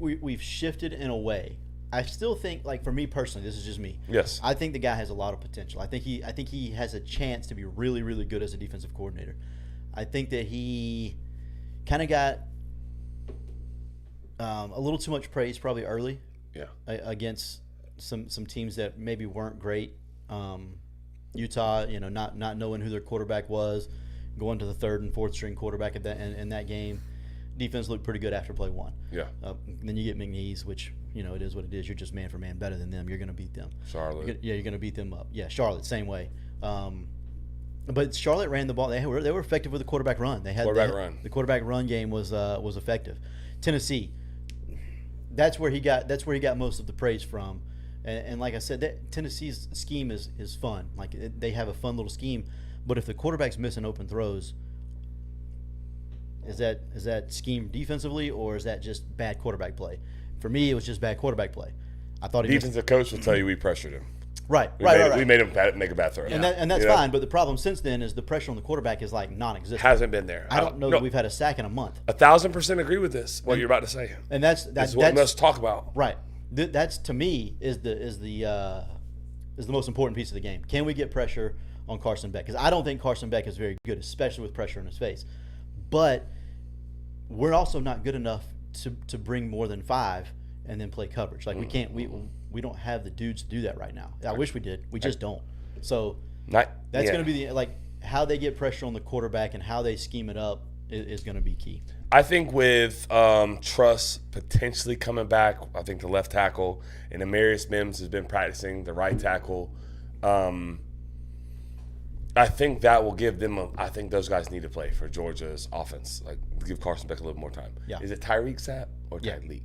we've shifted in a way. I still think, for me personally, this is just me. Yes. I think the guy has a lot of potential. I think he has a chance to be really, really good as a defensive coordinator. I think that he kind of got a little too much praise probably early. Yeah. Against some teams that maybe weren't great. Utah, not knowing who their quarterback was, going to the third and fourth string quarterback in that game. Defense looked pretty good after play one. Yeah. Then you get McNeese, which it is what it is. You're just man for man better than them. You're going to beat them. Charlotte. You're going to beat them up. Yeah, Charlotte, same way. But Charlotte ran the ball. They were effective with the quarterback run. They had run. The quarterback run game was effective. Tennessee, that's where he got most of the praise from. And like I said, Tennessee's scheme is fun. They have a fun little scheme. But if the quarterback's missing open throws, is that scheme defensively or is that just bad quarterback play? For me, it was just bad quarterback play. I thought he Defensive coach will tell you we pressured him. Right. We made him make a bad throw. And that's fine. But the problem since then is the pressure on the quarterback is non-existent. Hasn't been there. I don't know that we've had a sack in a month. 1,000% agree with this. What you're about to say. And that's what we must talk about. Right. That's to me is the most important piece of the game. Can we get pressure on Carson Beck? Because I don't think Carson Beck is very good, especially with pressure in his face. But we're also not good enough to bring more than 5 and then play coverage. We can't. We don't have the dudes to do that right now. I wish we did. We just don't. So that's going to be how they get pressure on the quarterback and how they scheme it up is going to be key. I think with Truss potentially coming back, I think the left tackle and Amarius Mims has been practicing the right tackle. I think that will give them I think those guys need to play for Georgia's offense. Give Carson Beck a little more time. Yeah. Is it Tyreek Sapp or Yeah. Tyreek?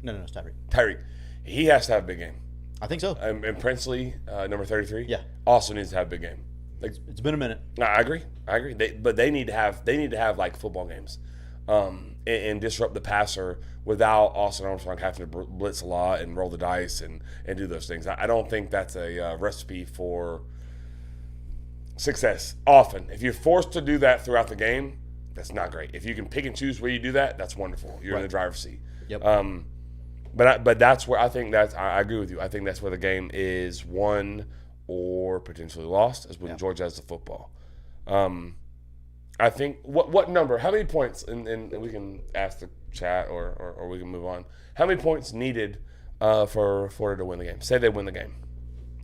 No, it's Tyreek. Tyreek. He has to have a big game. I think so. And Princely, number 33, Yeah. also needs to have a big game. It's been a minute. No, I agree. But they need to have football games, and disrupt the passer without Austin Armstrong having to blitz a lot and roll the dice and do those things. I don't think that's a recipe for success. Often, if you're forced to do that throughout the game, that's not great. If you can pick and choose where you do that, that's wonderful. You're in the driver's seat. Yep. But that's where I agree with you. I think that's where the game is won or potentially lost, is when Georgia has the football. I think what number? How many points? And we can ask the chat or we can move on. How many points needed for Florida to win the game? Say they win the game.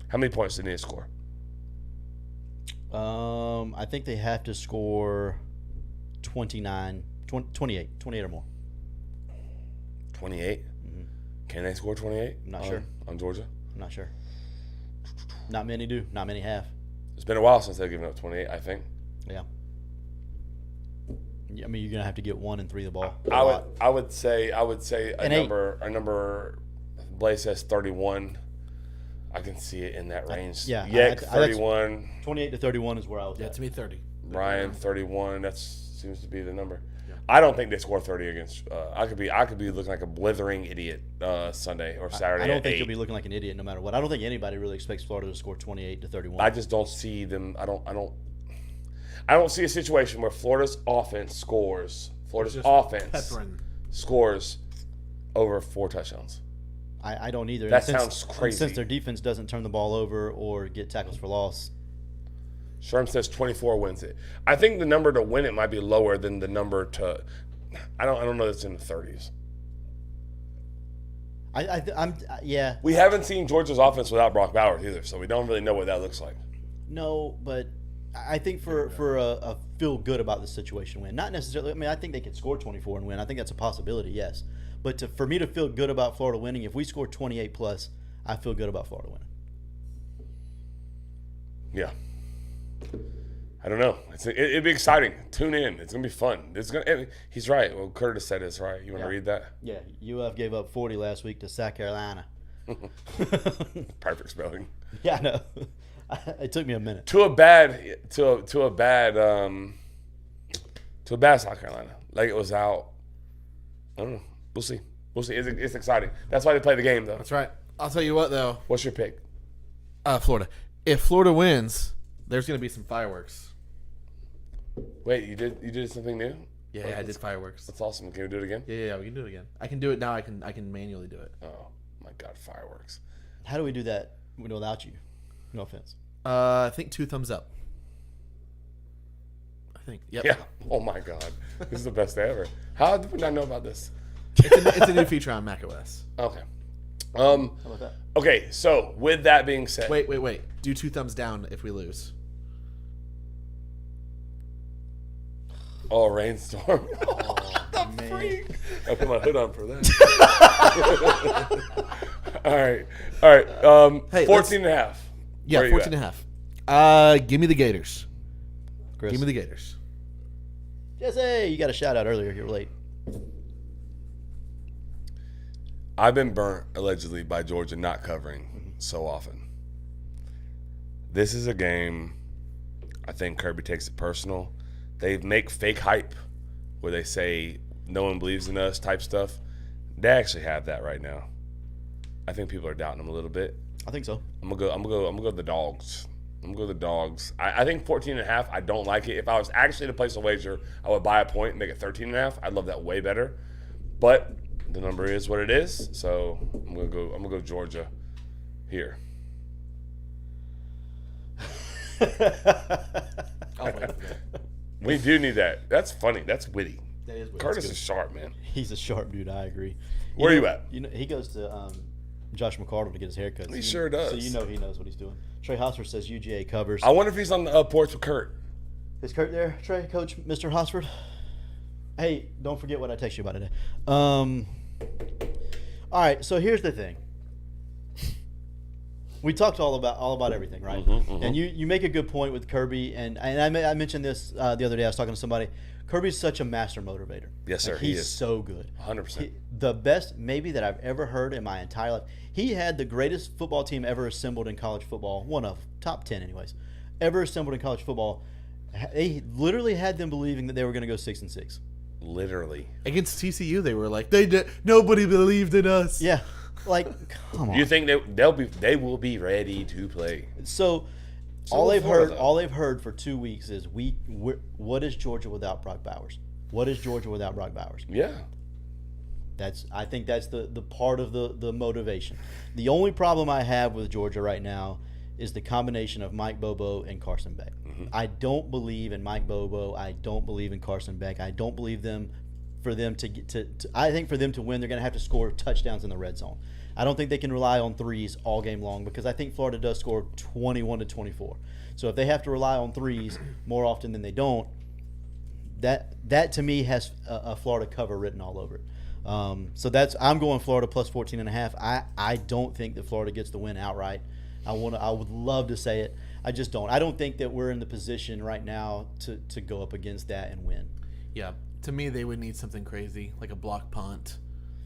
How many points do they need to score? I think they have to score 28 or more. 28. Can they score 28? I'm not sure. On Georgia? I'm not sure. Not many do. Not many have. It's been a while since they've given up 28, I think. Yeah. I mean, you're gonna have to get 1 and 3 the ball. I would say a And number. Blaze says 31. I can see it in that range. Yeah, Yek, that's 31. 28 to 31 is where I was Yeah, at. to me 30. Ryan, 31. That seems to be the number. I don't think they score 30 against. I could be looking like a blithering idiot Sunday or Saturday. I don't at think 8. you'll be looking like an idiot no matter what. I don't think anybody really expects Florida to score 28 to 31. I just don't see them. I don't see a situation where Florida's offense scores. Florida's Just offense peppering. scores over 4 touchdowns. I don't either. That And sounds crazy. Since their defense doesn't turn the ball over or get tackles for loss. Sherm says 24 wins it. I think the number to win it might be lower than the number to. I don't know. That's in the 30s. Yeah. We haven't seen Georgia's offense without Brock Bowers either, so we don't really know what that looks like. No, but I think for a feel good about the situation win, not necessarily. I mean, I think they could score 24 and win. I think that's a possibility, yes. But for me to feel good about Florida winning, if we score 28 plus, I feel good about Florida winning. Yeah. I don't know. It'd be exciting. Tune in. It's gonna be fun. He's right. Well, Curtis said it's right. You want to read that? Yeah, UF gave up 40 last week to South Carolina. Perfect spelling. Yeah, I know. It took me a minute. To a bad South Carolina. Like it was out. I don't know. We'll see. It's exciting. That's why they play the game, though. That's right. I'll tell you what, though. What's your pick? Florida. If Florida wins, there's going to be some fireworks. Wait, you did something new? Yeah, I did fireworks. That's awesome. Can we do it again? Yeah, we can do it again. I can do it now. I can manually do it. Oh my God, fireworks! How do we do that without you? No offense. I think 2 thumbs up. I think. Yep. Yeah. Oh my God, this is the best day ever. How did we not know about this? It's a new feature on macOS. Okay. How about that? Okay. So with that being said, Wait. Do 2 thumbs down if we lose. Oh, rainstorm. Oh, man. I put my hood on for that. All right. Hey, 14 and a half. Yeah, Where you 14 at? and a half. Give me the Gators. Chris. Give me the Gators. Jesse, you got a shout out earlier. You're late. I've been burnt allegedly by Georgia not covering so often. This is a game I think Kirby takes it personal. They make fake hype where they say no one believes in us type stuff. They actually have that right now. I think people are doubting them a little bit. I think so. I'm gonna go the dogs. I think 14 and a half, I don't like it. If I was actually to place a wager, I would buy a point and make it 13 and a half. I'd love that way better. But the number is what it is, so I'm gonna go Georgia here. We do need that. That's funny. That's witty. That is Curtis is sharp, man. He's a sharp dude. I agree. Where are you at? You know, he goes to Josh McCardle to get his haircut. He sure does. So you know he knows what he's doing. Trey Hosford says UGA covers. I wonder if he's on the porch with Kurt. Is Kurt there, Trey? Coach, Mr. Hosford? Hey, don't forget what I text you about today. All right, so here's the thing. We talked all about everything, right? And you make a good point with Kirby, and I mentioned this the other day. I was talking to somebody. Kirby's such a master motivator. Yes, sir, Like, he he's is. so good. 100%. The best maybe that I've ever heard in my entire life. He had the greatest football team ever assembled in college football. One of top 10, anyways, ever assembled in college football. They literally had them believing that they were going to go 6-6. Literally. Against TCU, they were like, nobody believed in us. Yeah, like come on. You think they will be ready to play? So So all will they've Florida, heard, though. all they've heard for 2 weeks is what is Georgia without Brock Bowers? What is Georgia without Brock Bowers? Yeah. I think that's the part of the motivation. The only problem I have with Georgia right now is the combination of Mike Bobo and Carson Beck. I don't believe in Mike Bobo. I don't believe in Carson Beck. I don't believe for them to get to I think for them to win, they're going to have to score touchdowns in the red zone. I don't think they can rely on threes all game long because I think Florida does score 21-24. So if they have to rely on threes more often than they don't, that to me has a Florida cover written all over it. So I'm going Florida plus 14.5. I don't think that Florida gets the win outright. I would love to say it. I just don't. I don't think that we're in the position right now to go up against that and win. Yeah. To me, they would need something crazy, like a block punt,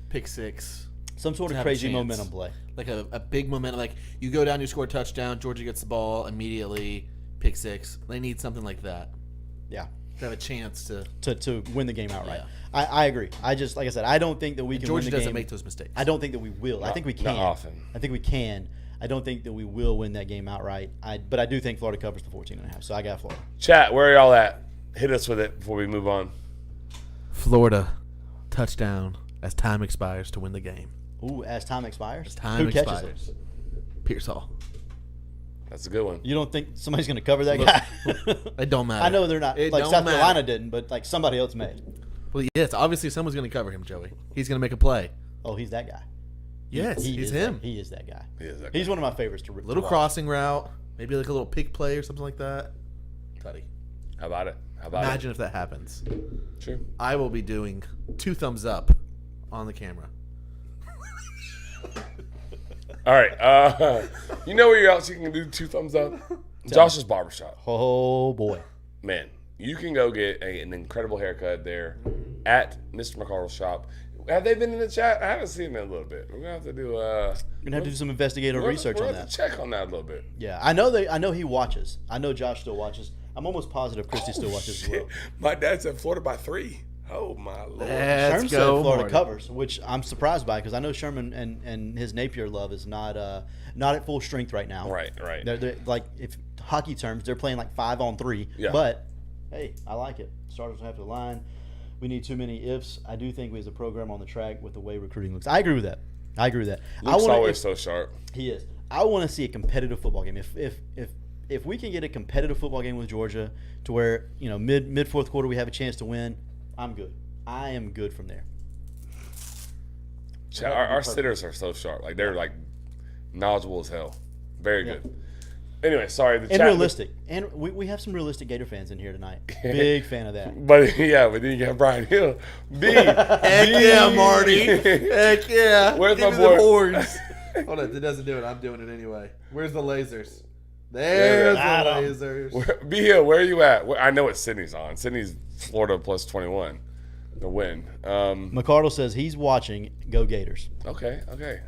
pick six. Some sort To of have a crazy chance. momentum play. Like a big momentum. Like you go down, you score a touchdown, Georgia gets the ball immediately, pick six. They need something like that. Yeah. to have a chance to. to win the game outright. Yeah. I agree. I just, like I said, I don't think that we can Georgia win the doesn't game. make those mistakes. I don't think that we will. I think we can. Not often. I think we can. I don't think that we will win that game outright. But I do think Florida covers the 14.5. So I got Florida. Chat, where are y'all at? Hit us with it before we move on. Florida touchdown as time expires to win the game. Ooh, as time expires. Time Who catches expires. it? Pierce Hall. That's a good one. You don't think somebody's going to cover that guy? It don't matter. I know they're not. It Like don't South matter. Carolina didn't, but like somebody else may. Well, yes, obviously someone's going to cover him, Joey. He's going to make a play. Oh, he's that guy. Yes, He he's is him. That, he is that guy. He is that He's guy. one of my favorites to Little watch. crossing route, maybe like a little pick play or something like that. Tutty. How about it? How about Imagine if that happens. it? True. I will be doing 2 thumbs up on the camera. All right. You know where else you can do 2 thumbs up? Josh's Barbershop. Oh boy. Man, you can go get an incredible haircut there at Mr. McCardle's shop. Have they been in the chat? I haven't seen them in a little bit. We're gonna have to do. We're gonna have to do some investigative research on that. Check on that a little bit. Yeah, I know he watches. I know Josh still watches. I'm almost positive Christy still watches as well. My dad said Florida by 3. Oh my lord. Let's Sherman said go, Florida Marty. covers, which I'm surprised by because I know Sherman and his Napier love is not at full strength right now. Right. They're like, if hockey terms, they're playing like 5-on-3. Yeah. But hey, I like it. Starters have to line. We need too many ifs. I do think we as a program on the track with the way recruiting looks. I agree with that. Luke's always so sharp. He is. I want to see a competitive football game. If we can get a competitive football game with Georgia to where, you know, mid fourth quarter we have a chance to win, I'm good. I am good from there. Chat, our sitters are so sharp. Like they're like knowledgeable as hell. Very good. Anyway, sorry. The And chat, realistic. And we have some realistic Gator fans in here tonight. Big fan of that. But yeah, but then you got Brian Hill. Heck yeah, Marty. Heck yeah. Where's Give my me the boy? horns. Hold on, it doesn't do it. I'm doing it anyway. Where's the lasers? There's the Got 'em. lasers. Be Hill, where are you at? I know what Sydney's on. Sydney's Florida plus 21. The win. McCardle says he's watching. Go Gators. Okay,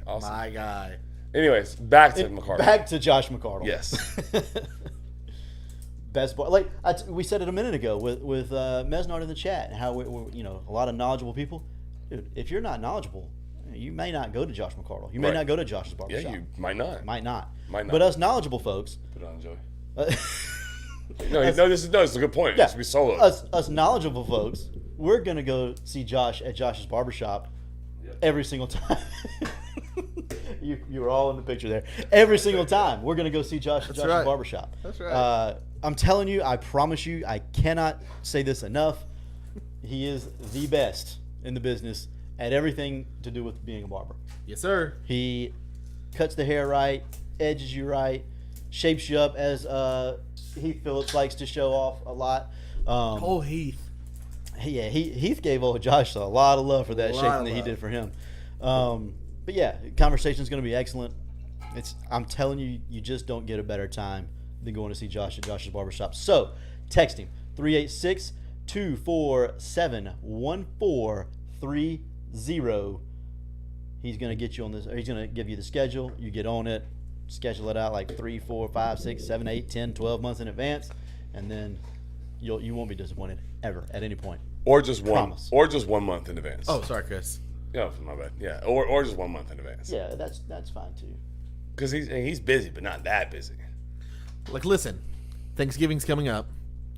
awesome. My guy. Anyways, back to McCardle. Back to Josh McCardle. Yes. Best boy. Like we said it a minute ago with Mesnard in the chat. How we're, you know, a lot of knowledgeable people. Dude, if you're not knowledgeable, you may not go to Josh McCardle. You may Right. not go to Josh's Yeah, barbershop. you might not. Might not. Might not. But us knowledgeable folks. Put it on, Joey. Uh, This is a good point. Yeah. It should be solo. us knowledgeable folks, we're gonna go see Josh at Josh's barbershop every single time. you were all in the picture there. Every single time we're gonna go see Josh at Josh's right. barbershop. That's right. I'm telling you, I promise you, I cannot say this enough. He is the best in the business at everything to do with being a barber. Yes, sir. He cuts the hair right, edges you right, shapes you up as Heath Phillips likes to show off a lot. Oh, Heath. Yeah, Heath gave old Josh a lot of love for that A lot shaping of that he love. did for him. But yeah, conversation is going to be excellent. I'm telling you, you just don't get a better time than going to see Josh at Josh's barbershop. So text him 386-247-1430. He's going to get you on this, or he's going to give you the schedule. You get on it, schedule it out like 3, 4, 5, 6, 7, 8, 10, 12 months in advance, and then you won't be disappointed ever at any point. Or just one. Promise. Or just 1 month in advance. Oh, sorry, Chris. Yeah, my bad. Yeah, or just 1 month in advance. Yeah, that's fine too. Because he's busy, but not that busy. Like, listen, Thanksgiving's coming up.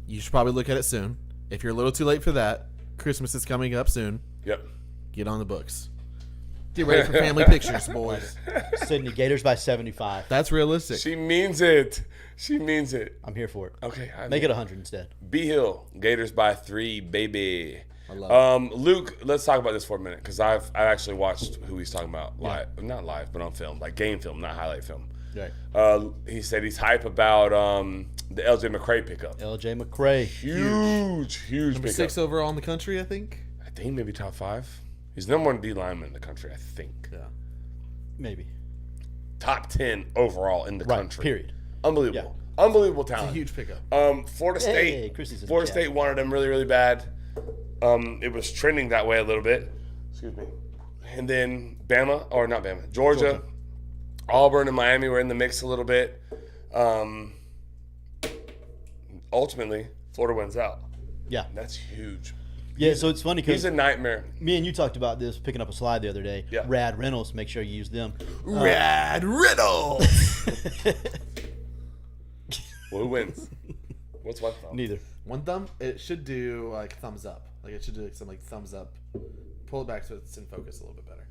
You should probably look at it soon. If you're a little too late for that, Christmas is coming up soon. Yep. Get on the books. Get ready for family pictures, boys. Sydney Gators by 75. That's realistic. She means it. She means it. I'm here for it. Okay. Make it 100 instead. B Hill, Gators by 3, baby. I love Luke, let's talk about this for a minute because I actually watched who he's talking about live, not live, but on film, like game film, not highlight film. Right. He said he's hype about the LJ McCray pickup. LJ McCray. Huge Number pickup. 6 overall in the country, I think. I think maybe top 5. He's number 1 D lineman in the country, I think. Yeah. Maybe. Top 10 overall in the Right. country. Period. Unbelievable. Unbelievable It's a talent. huge pickup. Florida Hey, State. Chrissy's in the Florida chat. State wanted him really, really bad. It was trending that way a little bit. Excuse me. And then Georgia, Auburn, and Miami were in the mix a little bit. Ultimately, Florida wins out. Yeah. That's huge. Yeah, so it's funny He's because a nightmare. me and you talked about this picking up a slide the other day. Yeah. Rad Reynolds, make sure you use them. Rad Reynolds. Well, who wins? What's one thumb? Neither. One thumb. It should do like thumbs up. Like it should do some like thumbs up. Pull it back so it's in focus a little bit better.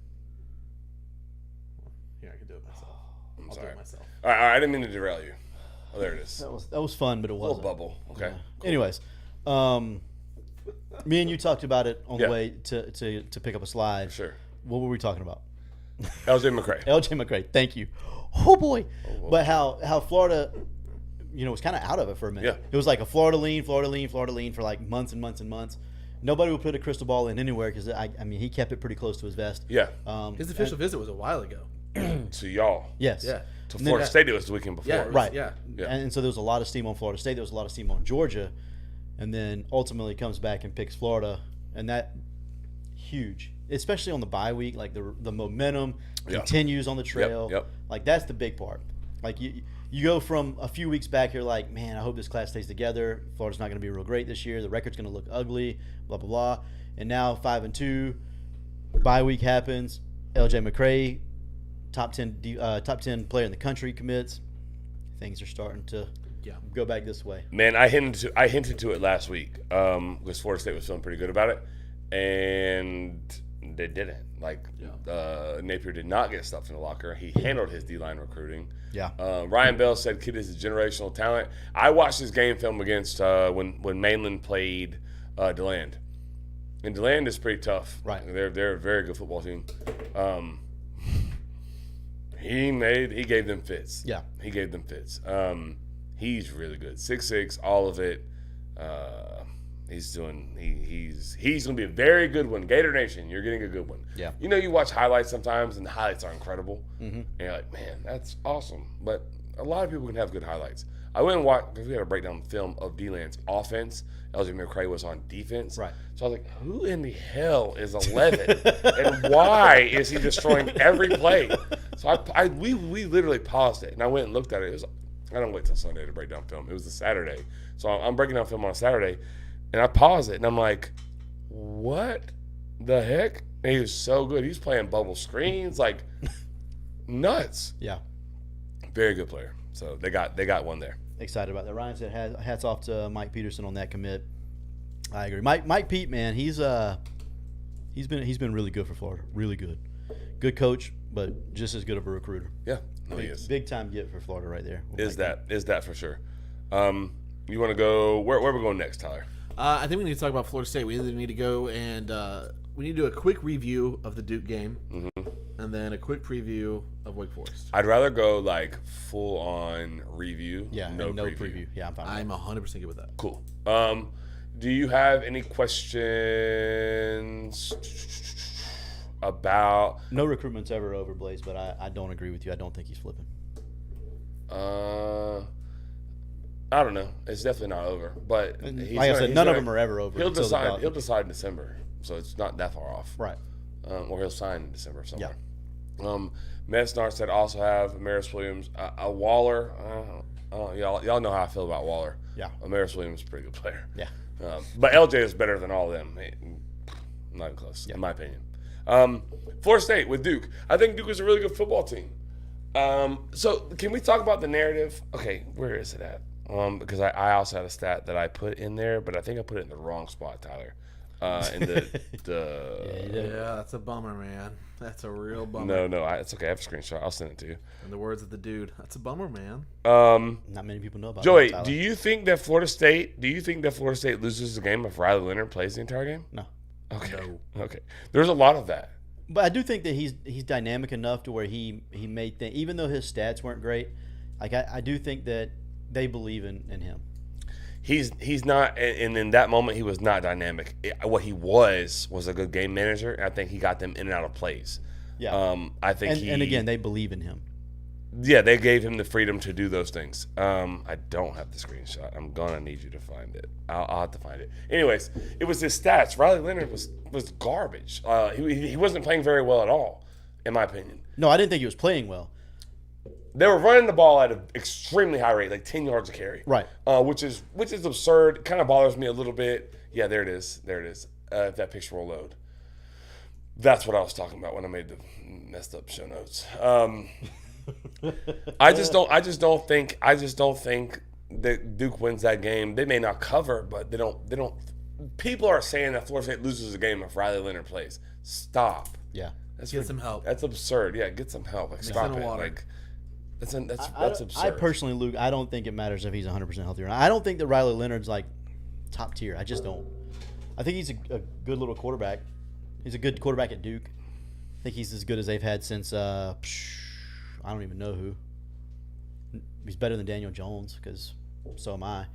Here, I can do it myself. I'll do sorry. it myself. All right, I didn't mean to derail you. Oh, there it is. That was fun, but it A little wasn't. bubble. Okay. Yeah. Anyways, me and you talked about it on Yeah. the way to pick up a slide. Sure. What were we talking about? LJ McCray. LJ McCray. Thank you. Oh boy. But how Florida, was kind of out of it for a minute. Yeah. It was like a Florida lean for like months and months and months. Nobody would put a crystal ball in anywhere because I mean he kept it pretty close to his vest. Yeah. His official visit was a while ago. To y'all. Yes. To Yeah. And then- Florida State, it was the weekend before. Yeah. it was- Right. Yeah. Yeah. And so there was a lot of steam on Florida State. There was a lot of steam on Georgia, and then ultimately comes back and picks Florida, and that huge, especially on the bye week. Like the momentum Yeah. continues on the trail. Yep. Like that's the big part. Like you go from a few weeks back, you're like, man, I hope this class stays together. Florida's not going to be real great this year. The record's going to look ugly. Blah blah blah. And now 5-2, bye week happens. LJ McCray, top 10 player in the country commits. Things are starting to Yeah. go back this way. Man, I hinted to it last week because Florida State was feeling pretty good about it, and they didn't. Like Napier did not get stuff in the locker. He handled his D-line recruiting. Yeah. Ryan Bell said kid is a generational talent. I watched his game film against when Mainland played DeLand. And DeLand is pretty tough. Right. They're a very good football team. He gave them fits. Yeah. He gave them fits. He's really good. 6'6", all of it. He's gonna be a very good one. Gator Nation, you're getting a good one. Yeah. You watch highlights sometimes, and the highlights are incredible. Mm-hmm. And you're like, man, that's awesome. But a lot of people can have good highlights. I went and watched because we had a breakdown film of D-Land's offense. LJ McCray was on defense. Right. So I was like, who in the hell is 11? And why is he destroying every play? So we literally paused it, and I went and looked at it. I don't wait till Sunday to break down film. It was a Saturday. So I'm breaking down film on a Saturday, and I paused it, and I'm like, what the heck? And he was so good. He was playing bubble screens, like nuts. Yeah. Very good player. So they got one there. Excited about that. Ryan said hats off to Mike Peterson on that commit. I agree. Mike Pete, man, he's been really good for Florida. Really good. Good coach, but just as good of a recruiter. Yeah, no, he is. Big time get for Florida right there. Is that for sure? You want to go? Where are we going next, Tyler? I think we need to talk about Florida State. We either need to go and we need to do a quick review of the Duke game, and then a quick preview of Wake Forest. I'd rather go like full on review. Yeah, no no preview. preview. Yeah, I'm fine. with I'm 100% good with that. Cool. Do you have any questions about? that. No recruitment's ever over, Blaze, but I don't agree with you. I don't think he's flipping. I don't know. It's definitely not over. But And he's like I gonna- said, he's none of gonna- them are ever over. He'll until the decide. ballot. He'll decide in December, so it's not that far off. Right. Or he'll sign in December somewhere. Medsnar said also have Amaris Williams, a Waller. Y'all know how I feel about Waller. Yeah. Amaris Williams is a pretty good player. Yeah. But LJ is better than all of them. Not even close, in my opinion. Florida State with Duke. I think Duke is a really good football team. So can we talk about the narrative? Okay, where is it at? Because I also had a stat that I put in there, but I think I put it in the wrong spot, Tyler. In the Yeah, that's a bummer, man. That's a real bummer. no, it's okay. I have a screenshot. I'll send it to you. In the words of the dude, that's a bummer, man. Not many people know about Joey, that, Tyler. do you think that Florida State loses the game if Riley Leonard plays the entire game? No. Okay. No. Okay. There's a lot of that. But I do think that he's dynamic enough to where he made things, even though his stats weren't great. Like I do think that they believe in him. He's not, and in that moment he was not dynamic. What he was a good game manager. And I think he got them in and out of plays. Yeah. I think and again, they believe in him. Yeah, they gave him the freedom to do those things. I don't have the screenshot. I'm gonna need you to find it. I'll have to find it. Anyways, it was his stats. Riley Leonard was garbage. He wasn't playing very well at all, in my opinion. No, I didn't think he was playing well. They were running the ball at an extremely high rate, like 10 yards a carry. Right. Which is absurd. Kind of bothers me a little bit. Yeah, there it is. There it is. If that picture will load. That's what I was talking about when I made the messed up show notes. I just don't think that Duke wins that game. They may not cover, but they don't. People are saying that Florida State loses a game if Riley Leonard plays. Stop. Yeah. Get some help. That's absurd. Yeah, get some help. Like, stop it. water. Like, that's absurd. I personally, Luke, I don't think it matters if he's 100% healthy or not. I don't think that Riley Leonard's like top tier. I just don't. I think he's a good little quarterback. He's a good quarterback at Duke. I think he's as good as they've had since I don't even know who. He's better than Daniel Jones because so am I.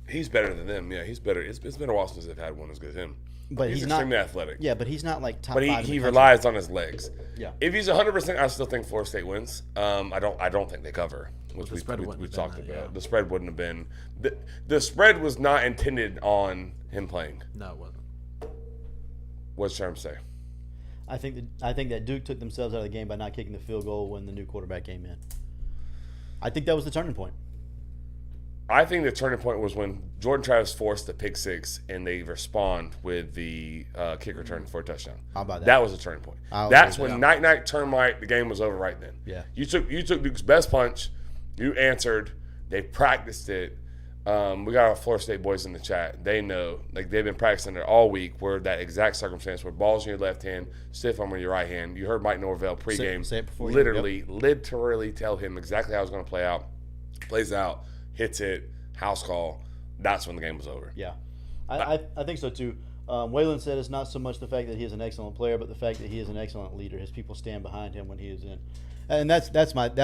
He's better than them. Yeah, he's better. It's been a while since they've had one as good as him. But he's not extremely athletic. Yeah, but he's not like top. But five in he the country. relies on his legs. Yeah. If he's 100%, I still think Florida State wins. I don't think they cover, which the spread wouldn't we have talked been about. that, yeah. The spread wouldn't have been. The spread was not intended on him playing. No, it wasn't. What's Sherm say? I think that Duke took themselves out of the game by not kicking the field goal when the new quarterback came in. I think that was the turning point. I think the turning point was when Jordan Travis forced the pick six and they respond with the kick return for a touchdown. How about that? That was the turning point. I'll That's agree with when that. night termite. The game was over right then. Yeah. You took Duke's best punch. You answered. They practiced it. We got our Florida State boys in the chat. They know, like they've been practicing it all week. Where that exact circumstance, where balls in your left hand, stiff arm in your right hand. You heard Mike Norvell pregame, Say it before you- literally tell him exactly how it's going to play out. Plays out, hits it, house call. That's when the game was over. Yeah, I think so too. Waylon said it's not so much the fact that he is an excellent player, but the fact that he is an excellent leader. His people stand behind him when he is in, and that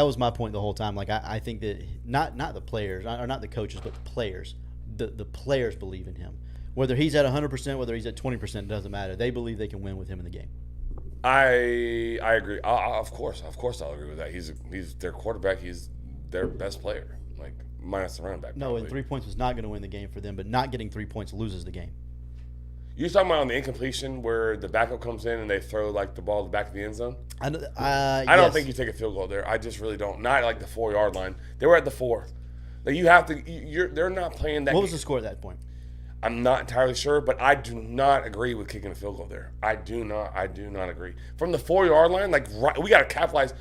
was my point the whole time. Like I think that not the players or not the coaches, but the players. The players believe in him. Whether he's at 100%, whether he's at 20%, doesn't matter. They believe they can win with him in the game. I agree. Of course, I'll agree with that. He's their quarterback. He's their best player. Like minus the running back. No, probably. and 3 points was not going to win the game for them, but not getting 3 points loses the game. You're talking about on the incompletion where the backup comes in and they throw like the ball to the back of the end zone. I don't think you take a field goal there. I just really don't. Not like the 4-yard line. They were at the 4. Like you have to. They're not playing that. What was the score at that point? I'm not entirely sure, but I do not agree with kicking a field goal there. I do not agree. From the 4-yard line, like we got to capitalize.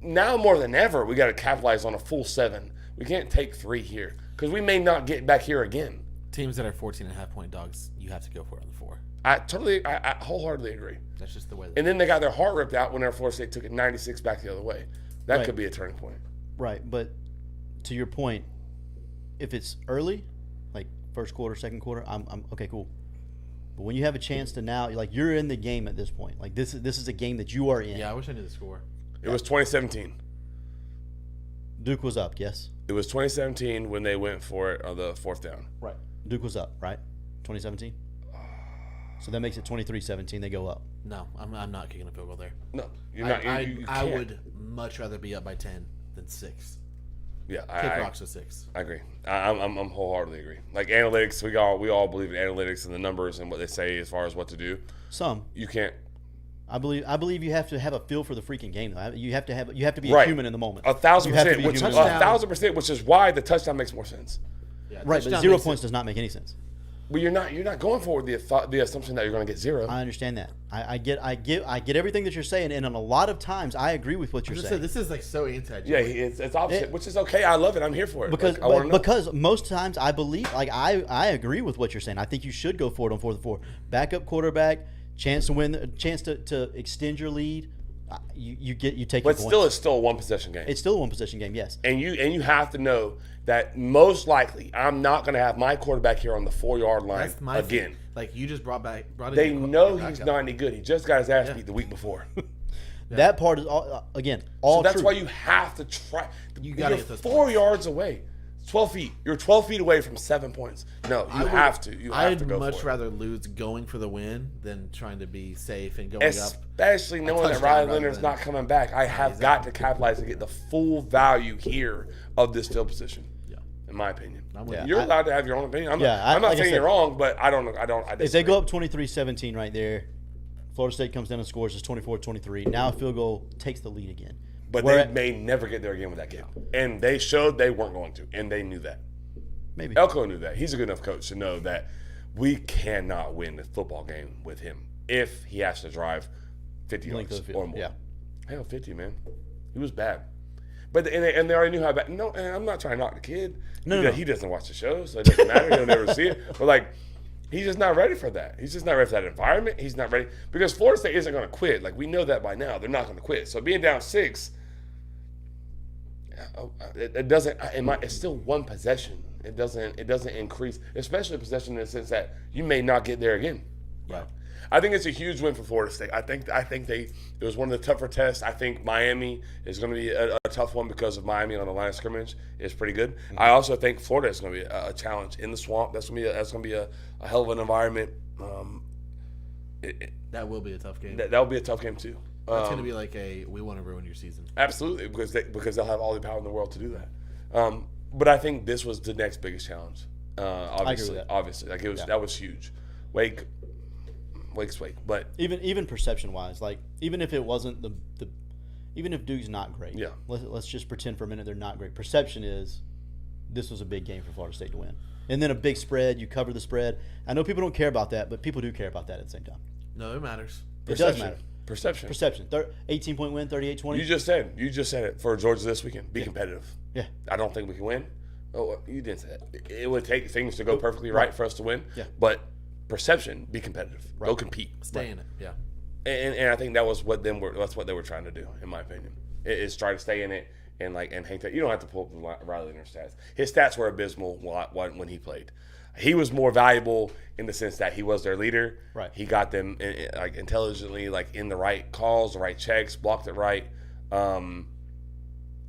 Now more than ever, we got to capitalize on a full 7. We can't take 3 here because we may not get back here again. Teams that are 14.5-point dogs, you have to go for it on the 4. I wholeheartedly agree. That's just the way. And then they got their heart ripped out when Florida State took it 96 back the other way. That Right. could be a turning point. Right, but to your point, if it's early, like first quarter, second quarter, I'm okay, cool. But when you have a chance to now, like you're in the game at this point. Like this is a game that you are in. Yeah, I wish I knew the score. It was 2017. Duke was up, yes. It was 2017 when they went for it on the 4th down. Right. Duke was up, right? 2017. So that makes it 23-17. They go up. No, I'm not kicking a field goal there. No, you're not. You I can't. would much rather be up by 10 than 6. Yeah, Kick I rocks with 6. agree. I'm wholeheartedly agree. Like analytics, we all believe in analytics and the numbers and what they say as far as what to do. Some. You can't. I believe you have to have a feel for the freaking game though. You have to be a Right. human in the moment. 1,000%. You have to be Which, human in the moment. 1,000%, which is why the touchdown makes more sense. Yeah, Right, but touchdown 0 makes points it- does not make any sense. But you're not going forward the assumption that you're going to get 0. I understand that. I get everything that you're saying, and on a lot of times I agree with what I you're just saying. said, this is like so anti. Yeah, it's opposite, It- which is okay. I love it. I'm here for it. Because Like, I wanna know. because most times I believe I agree with what you're saying. I think you should go for it on 4th and 4. Backup quarterback, chance to win, chance to extend your lead. You take your But points. still, it's still a one possession game. It's still a 1 possession game, yes. And you have to know that most likely I'm not going to have my quarterback here on the 4-yard line That's my again. thing. Like you just brought in They your know backup. he's not any good. He just got his ass beat the week before. That part is all So that's true. why you have to try. You gotta You're get those 4 points. yards away. 12 feet. You're 12 feet away from 7 points. No, you have to. You have I'd to go much for it. rather lose going for the win than trying to be safe and going up. Especially knowing that touchdown Riley rather Leonard's than- not coming back. I have got to capitalize and get the full value here of this field position. Yeah. In my opinion. I'm with Yeah. you. You're allowed to have your own opinion. I'm Yeah, not like I saying said- you're wrong, but I don't know. I If they disagree. go up 23-17 right there, Florida State comes down and scores. It's 24-23. Now a field goal takes the lead again. But Where- they may never get there again with that game. And they showed they weren't going to. And they knew that. Maybe. Elko knew that. He's a good enough coach to know that we cannot win a football game with him if he has to drive 50 Length yards of the or field, more. yeah. Hell, 50, man. He was bad. But and they already knew how bad. No, and I'm not trying to knock the kid. No. He doesn't watch the show, so it doesn't matter. He'll never see it. But like, he's just not ready for that. He's just not ready for that environment. He's not ready because Florida State isn't going to quit. Like we know that by now. They're not going to quit. So being down 6, it doesn't. It's still one possession. It doesn't increase, especially possession in the sense that you may not get there again. Right. I think it's a huge win for Florida State. I think it was one of the tougher tests. I think Miami is going to be a tough one because of Miami on the line of scrimmage is pretty good. Mm-hmm. I also think Florida is going to be a challenge in the swamp. That's going to be a hell of an environment. That will be a tough game. That will be a tough game too. That's going to be like we want to ruin your season. Absolutely, because they'll have all the power in the world to do that. But I think this was the next biggest challenge. Obviously, with that. obviously, like that was huge. Wake's Wake, but Even perception wise, like even if it wasn't the even if Duke's not great, Yeah. Let's just pretend for a minute they're not great. Perception is this was a big game for Florida State to win, and then a big spread. You cover the spread. I know people don't care about that, but people do care about that at the same time. No, it matters. It does matter. Perception. Perception. 18-point win, 38-20. You just said it for Georgia this weekend. Be competitive. Yeah. I don't think we can win. Oh, you didn't say that. It would take things to go perfectly right for us to win. Yeah. But perception, be competitive. Go Right. compete. Stay in it. Yeah. And I think that's what they were trying to do, in my opinion. Is try to stay in it and hang tight. You don't have to pull up Riley Leonard's stats. His stats were abysmal when he played. He was more valuable in the sense that he was their leader. Right. He got them intelligently, in the right calls, the right checks, blocked it right.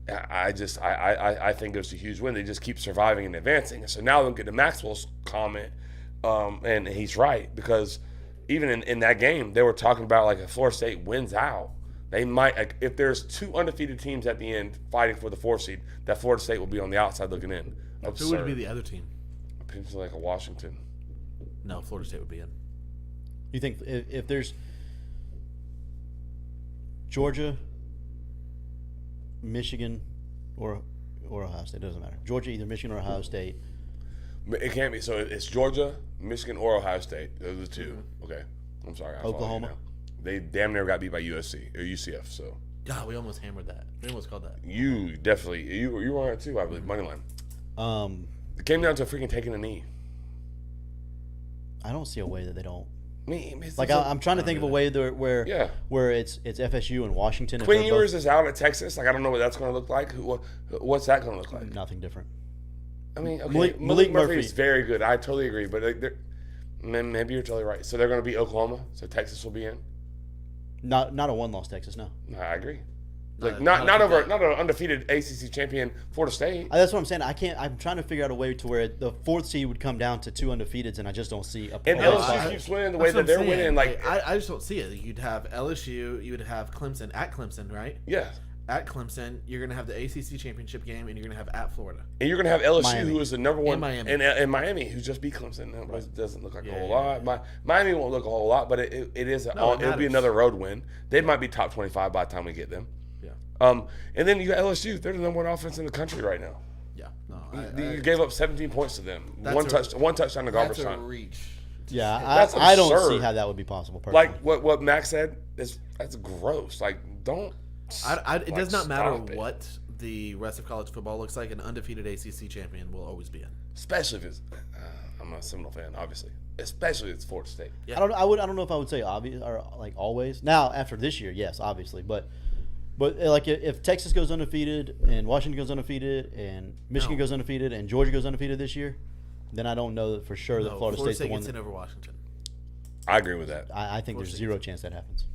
I think it was a huge win. They just keep surviving and advancing. And so now we'll get to Maxwell's comment, and he's right, because even in that game, they were talking about if Florida State wins out, they might, if there's 2 undefeated teams at the end fighting for the 4th seed, that Florida State will be on the outside looking in. Absurd. Who would be the other team? Potentially like a Washington. No, Florida State would be in. You think if there's Georgia, Michigan, or Ohio State, it doesn't matter. Georgia, either Michigan or Ohio State. It can't be. So it's Georgia, Michigan, or Ohio State. Those are the 2. Okay. I'm sorry. I follow you Oklahoma? now. They damn near got beat by USC or UCF. So God, we almost hammered that. We almost called that. you definitely you were on it too. I believe money line. It came down to freaking taking a knee. I don't see a way that they don't. I mean, it's I'm trying to think of a way where Yeah. where it's FSU and Washington. if Quinn they're both- Ewers is out at Texas. I don't know what that's going to look like. What's that going to look like? Nothing different. I mean, okay, Malik Malik Murphy Murphy. is very good. I totally agree. But maybe you're totally right. So they're going to beat Oklahoma. So Texas will be in. Not a 1-loss Texas. No. No, I agree. Not Not a an undefeated ACC champion Florida State. That's what I'm saying. I'm trying to figure out a way to where the 4th seed would come down to 2 undefeateds, and I just don't see a. And path. LSU keeps winning the way That's what that they're I'm saying. winning. I just don't see it. You'd have LSU. You would have Clemson at Clemson, right? Yeah. At Clemson, you're going to have the ACC championship game, and you're going to have at Florida. And you're going to have LSU, Miami. who is the number one, And Miami. and Miami, who just beat Clemson. It doesn't look like a whole Yeah. lot. Miami won't look a whole lot, but it is. No, it It'll be matters. another road win. They might be top 25 by the time we get them. Yeah. And then you got LSU. They're the number 1 offense in the country right now. Yeah. No. You gave up 17 points to them. That's One touchdown to garbage That's a time. reach. Yeah, That's I don't absurd. see how that would be possible. Personally. Like what Max said, that's gross. Don't. It does not matter stop it. what the rest of college football looks like. An undefeated ACC champion will always be in. Especially if it's. I'm not a Seminole fan, obviously. Especially if it's Florida State. Yeah. I don't know if I would say obvious or always. Now after this year, yes, obviously, but if Texas goes undefeated and Washington goes undefeated and Michigan No. goes undefeated and Georgia goes undefeated this year, then I don't know that for sure that No, Florida State's State the one. gets in That, over Washington. I agree with that. I think there's State zero chance that happens.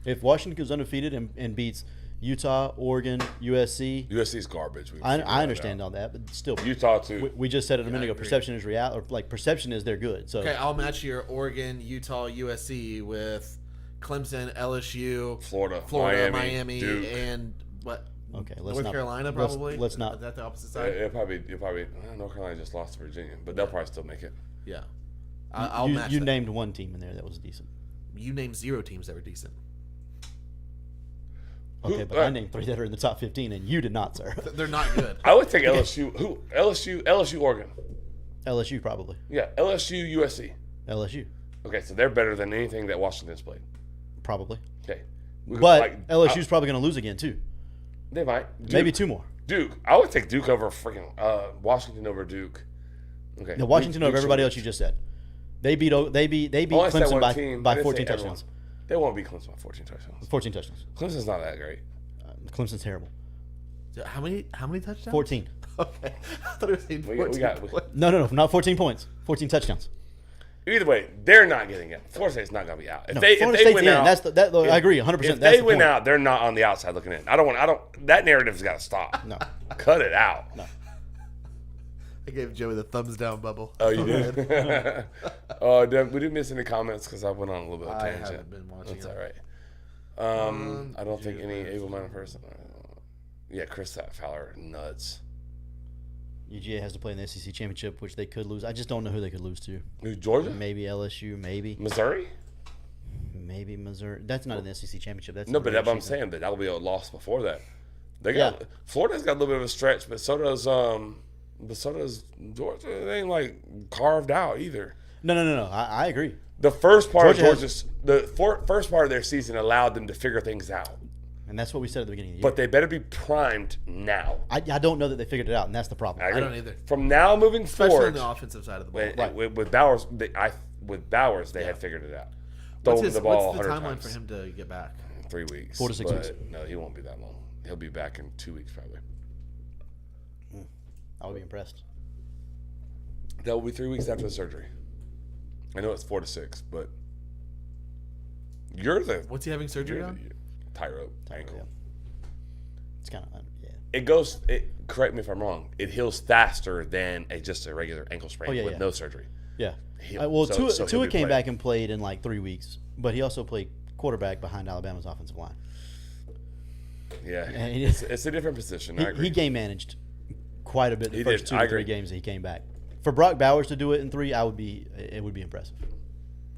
If Washington goes undefeated and beats Utah, Oregon, USC, USC's garbage. I understand all that, but still, Utah too. we just said it a minute I ago. agree. Perception is reality, or perception is they're good. So Okay, I'll match your Oregon, Utah, USC with Clemson, LSU, Florida, Miami, Duke. and what? Okay, let's North not- Carolina, let's- probably. let's not- Is that the opposite You'll side? probably. North Carolina just lost to Virginia, but they'll probably still make it. Yeah. I'll match you that. named one team in there that was decent. You named 0 teams that were decent. Okay, Who- but I named 3 that are in the top 15, and you did not, sir. They're not good. I would take LSU. LSU, Oregon. LSU probably. Yeah, LSU, USC. LSU, Okay, so they're better than anything that Washington's played. probably. Okay. But LSU's probably going to lose again, too. They might. Duke, Maybe 2 more. Duke. I would take Duke over freaking Washington over Duke. Okay. No, Washington over Duke everybody should else you just said. They beat Oh, I said Clemson one team. I by didn't 14 say everyone. touchdowns. They won't beat Clemson by 14 touchdowns. 14 touchdowns. Clemson's not that great. Clemson's terrible. How many touchdowns? 14. Okay. I thought it was saying We 14 got- points. No, not 14 points. 14 touchdowns. Either way, they're not getting it. Florida State's not going to be out. If No, they Florida if they State's win in. out, I agree 100%. If That's they the win point. out, they're not on the outside looking in. That narrative's got to stop. No. Cut it out. No. I gave Joey the thumbs down bubble. Oh, you did? Oh, we didn't miss any comments because I went on a little bit of a I tangent. haven't been watching That's it. all right. I don't think any able-minded person. Yeah, Chris Fowler, nuts. UGA has to play in the SEC championship, which they could lose. I just don't know who they could lose to. Who, Georgia? Maybe LSU, maybe Missouri? Missouri. That's not in the SEC championship. That's No, in but the that's what I'm regular saying. But that'll be a loss before that. They got Florida's got a little bit of a stretch, but so does Georgia. They ain't like carved out either. season. No. I agree. The first part of Georgia has- Georgia's first part of their season allowed them to figure things out, And that's what we said at the beginning of the year. but they better be primed now. I don't know that they figured it out, and that's the problem. I agree. don't either. From now moving Especially forward, on the offensive side of the ball. with Bowers, they had figured it out. Throw him the ball what's the 100 timeline times. for him to get back? 3 weeks. 4 to 6 weeks. but No, he won't be that long. He'll be back in 2 weeks probably. I would be impressed. That will be 3 weeks after the surgery. I know it's 4 to 6, but you're the What's he having surgery on? tightrope ankle. Yeah. It's kind of yeah. It goes. Correct me if I'm wrong. It heals faster than just a regular ankle sprain Oh, yeah, with yeah. no surgery. Yeah. He'll- Well, so Tua he'll be came playing. back and played in like 3 weeks, but he also played quarterback behind Alabama's offensive line. Yeah, And he- it's a different position. I agree. He game managed quite a bit the He first did. 2 I to 3 agree. games that he came back. For Brock Bowers to do it in 3, it would be impressive.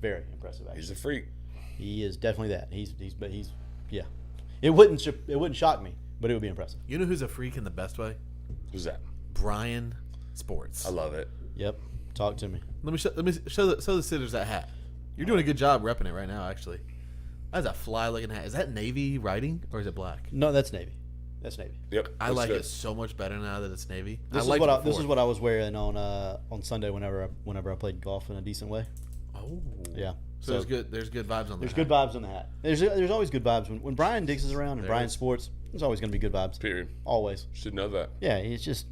Very impressive, actually. He's a freak. He is definitely that. He's yeah. It wouldn't shock me, but it would be impressive. You know who's a freak in the best way? Who's that? Brian Sports. I love it. Yep. Talk to me. Let me show the sitters that hat. You're doing a good job repping it right now, actually. That's a fly looking hat. Is that navy writing or is it black? No, that's Navy. That's Navy. Yep. I looks like good. it so much better now that it's navy. This is liked what it I, this before. is what I was wearing on Sunday whenever I played golf in a decent way. Oh. Yeah. So there's good vibes on There's that. good vibes on the hat. There's always good vibes when Brian Diggs is around and Brian is. Sports. There's always going to be good vibes. Period. Always. Should know that. Yeah, he's just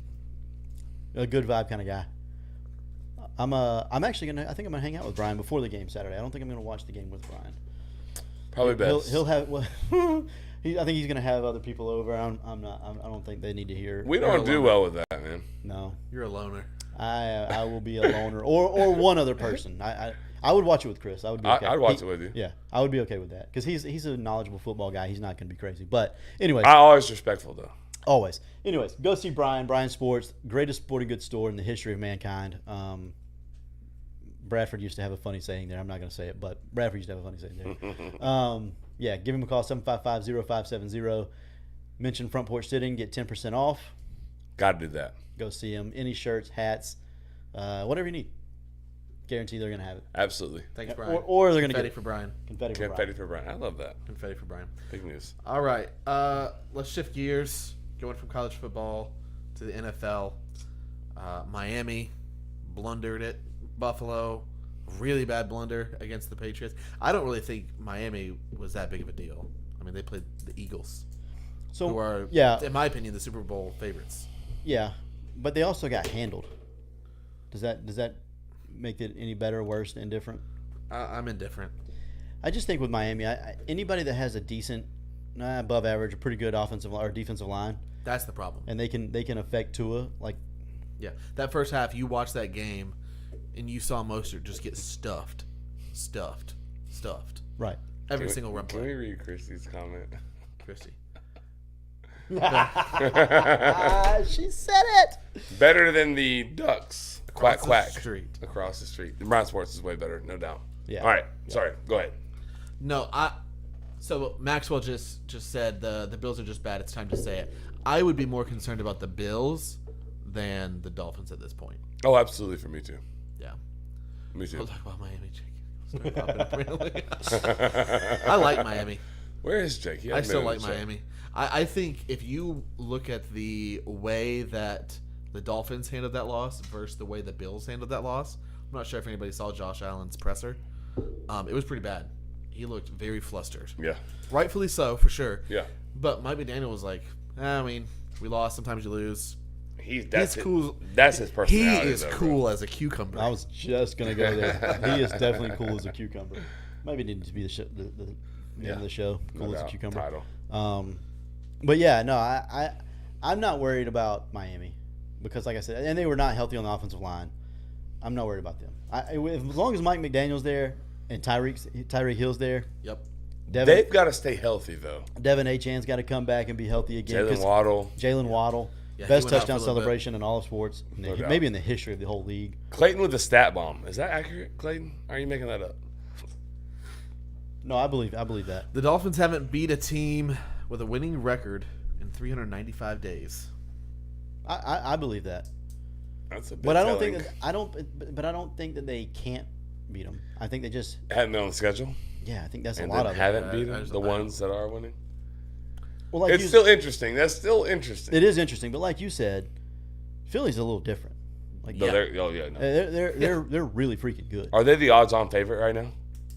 a good vibe kind of guy. I'm actually gonna. I think I'm gonna hang out with Brian before the game Saturday. I don't think I'm gonna watch the game with Brian. Probably best. He'll have. Well, I think he's gonna have other people over. I'm not. I don't think they need to hear. We don't do well with that, man. No, You're a loner. I will be a loner or one other person. I would watch it with Chris. I would be okay. I'd watch it with you. Yeah, I would be okay with that because he's a knowledgeable football guy. He's not gonna be crazy. But anyways, I always respectful though. always. Anyways, go see Brian. Brian Sports, greatest sporting goods store in the history of mankind. Bradford used to have a funny saying there. I'm not going to say it, but Bradford used to have a funny saying there. Yeah, give him a call, 755-0570. Mention Front Porch Sitting, get 10% off. Got to do that. Go see him. Any shirts, hats, whatever you need. Guarantee they're going to have it. Absolutely. Thanks, Brian. Or they're going to Confetti get for Brian. confetti for Confetti Brian. for Brian. I love that. Confetti for Brian. Big news. All right. Let's shift gears. Going from college football to the NFL. Miami blundered it. Buffalo, really bad blunder against the Patriots. I don't really think Miami was that big of a deal. I mean, they played the Eagles, So, who are, yeah, in my opinion, the Super Bowl favorites. yeah, but they also got handled. Does that make it any better, worse, indifferent? I'm indifferent. I just think with Miami, anybody that has a decent, above average, a pretty good offensive or defensive line, That's the problem. and they can affect Tua. Like, Yeah, that first half, you watched that game, and you saw Mostert just get stuffed. right? Every single run Can we play. read Christy's comment? Christy. She said it. Better than the Ducks. Quack, Across the quack. street. Across the street. The Brian Sports is way better, no doubt. Yeah. All right. Sorry. Go ahead. No, So Maxwell just said the Bills are just bad. It's time to say it. I would be more concerned about the Bills than the Dolphins at this point. Oh, absolutely for me too. Yeah. Me too. We'll talk about Miami, Jake. Apparently. I like Miami. Where is Jake? He I hasn't still been on like the show. Miami. I think if you look at the way that the Dolphins handled that loss versus the way the Bills handled that loss, I'm not sure if anybody saw Josh Allen's presser. It was pretty bad. He looked very flustered. Yeah. Rightfully so, for sure. Yeah. But Mike McDaniel was like, I mean, we lost. Sometimes you lose. That's cool. That's his He personality. is though, bro. cool as a cucumber. I was just gonna go there. He is definitely cool as a cucumber. Maybe it needed to be the name of the show. Cool No as a doubt. cucumber. Title. But yeah, no, I'm not worried about Miami because, like I said, and they were not healthy on the offensive line. I'm not worried about them. As long as Mike McDaniel's there and Tyreek Hill's there, Yep. They've got to stay healthy though. Devin Achan's got to come back and be healthy again. Jalen Waddle, Jalen Waddle, Yeah, he best went out touchdown for a little bit. celebration in all of sports, No doubt. maybe in the history of the whole league. Clayton with the stat bomb. Is that accurate, Clayton? Or are you making that up? No, I believe that. The Dolphins haven't beat a team with a winning record in 395 days. I believe that. That's a bit But I don't telling. think but I don't think that they can't beat them. I think they just Hadn't been on the schedule, I think that's and a lot then of it. haven't Yeah, beaten there's the a lot. ones that are winning. Well, like It's you, still interesting. That's still interesting. it is interesting, but like you said, Philly's a little different. Like No, Yeah. they're they're really freaking good. Are they the odds-on favorite right now?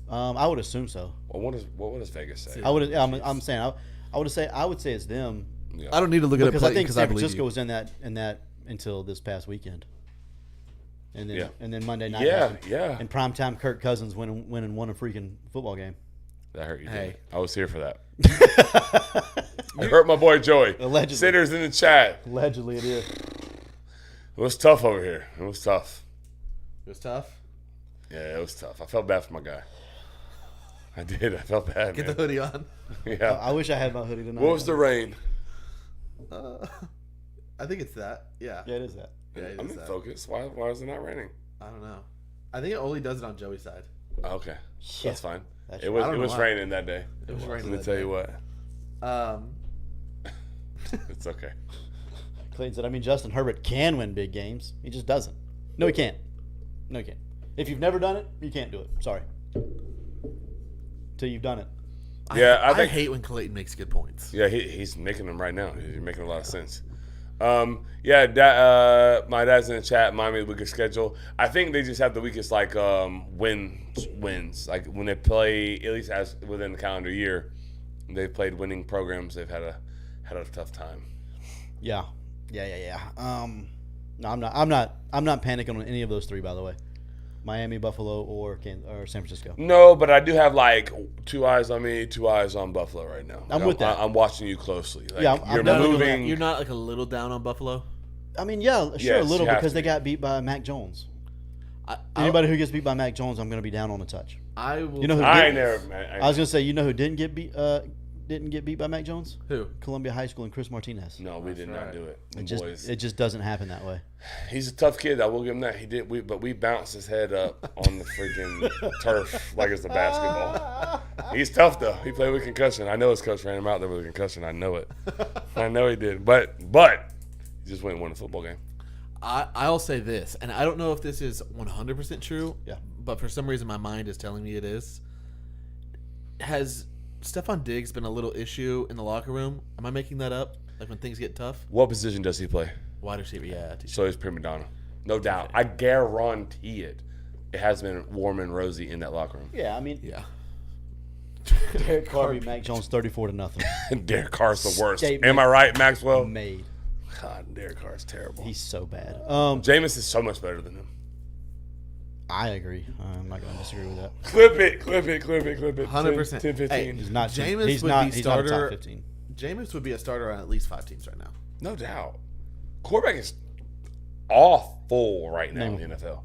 I would assume so. Well, what does Vegas say? I would. I'm saying I would say it's them Yeah. I don't need to look at it because I think because I San believe Francisco you. was in that until this past weekend, and then Yeah. Monday night. Yeah, happened. yeah. And primetime Kirk Cousins went and won a freaking football game. That hurt you. Hey. Hey, I was here for that. It hurt my boy Joey. Allegedly. Sitters in the chat. Allegedly, it is. It was tough over here. It was tough. It was tough. Yeah, it was tough. I felt bad for my guy. I did. I felt bad. Get the man. hoodie on. Yeah. I wish I had my hoodie tonight. What was the rain? I think it's that. Yeah. Yeah, it is that. Yeah, it I'm is in that. focus. Why is it not raining? I don't know. I think it only does it on Joey's side. Okay, Yeah. that's fine. That's It right. was I don't know why. raining that day. It was raining Let me that tell day. you what. It's okay. Clayton said, I mean, Justin Herbert can win big games. He just doesn't. No, he can't. No, he can't. If you've never done it, you can't do it. Sorry. Till you've done it. Yeah, I I think- hate when Clayton makes good points. Yeah, he's making them right now. He's making a lot of sense. My dad's in the chat. Miami the weakest schedule. I think they just have the weakest wins. Like when they play, at least as within the calendar year, they've played winning programs. They've had a tough time. Yeah. No, I'm not panicking on any of those three, by the way. Miami, Buffalo, or San Francisco. No, but I do have like two eyes on me, two eyes on Buffalo right now. I'm with that. I'm watching you closely. Like, Yeah, I'm you're definitely moving. You're not like a little down on Buffalo. I mean, yeah, sure, Yes, a little you have because to they be. got beat by Mac Jones. I Anybody who gets beat by Mac Jones, I'm going to be down on a touch. I will. You know who I did- ain't never. Man, I was going to say, you know who didn't get beat by Mac Jones? who? Columbia High School and Chris Martinez. no, we did not right. do it. The boys. It just doesn't happen that way. He's a tough kid. I will give him that. He did. But we bounced his head up on the freaking turf like it's a basketball. He's tough though. He played with concussion. I know his coach ran him out there with a concussion. I know it. I know he did. But he just went and won a football game. I'll say this, and I don't know if this is 100% true. Yeah. But for some reason, my mind is telling me it is. Has Stephon Diggs been a little issue in the locker room? Am I making that up? Like when things get tough? What position does he play? Wide receiver, yeah. So he's prima donna, no doubt. I guarantee it. It has been warm and rosy in that locker room. Yeah, I mean, Yeah. Derek Carr beat Mac Jones 34-0. And Derek Carr's the worst. Statement. Am I right, Maxwell? Made. God, Derek Carr's terrible. He's so bad. Jameis is so much better than him. I agree. I'm not going to disagree with that. Clip it. 100%. 10, 15. Hey, He's not. Jameis he's would not. be He's not a starter. top 15. Jameis would be a starter on at least 5 teams right now. No doubt. Quarterback is awful right now Name in the NFL.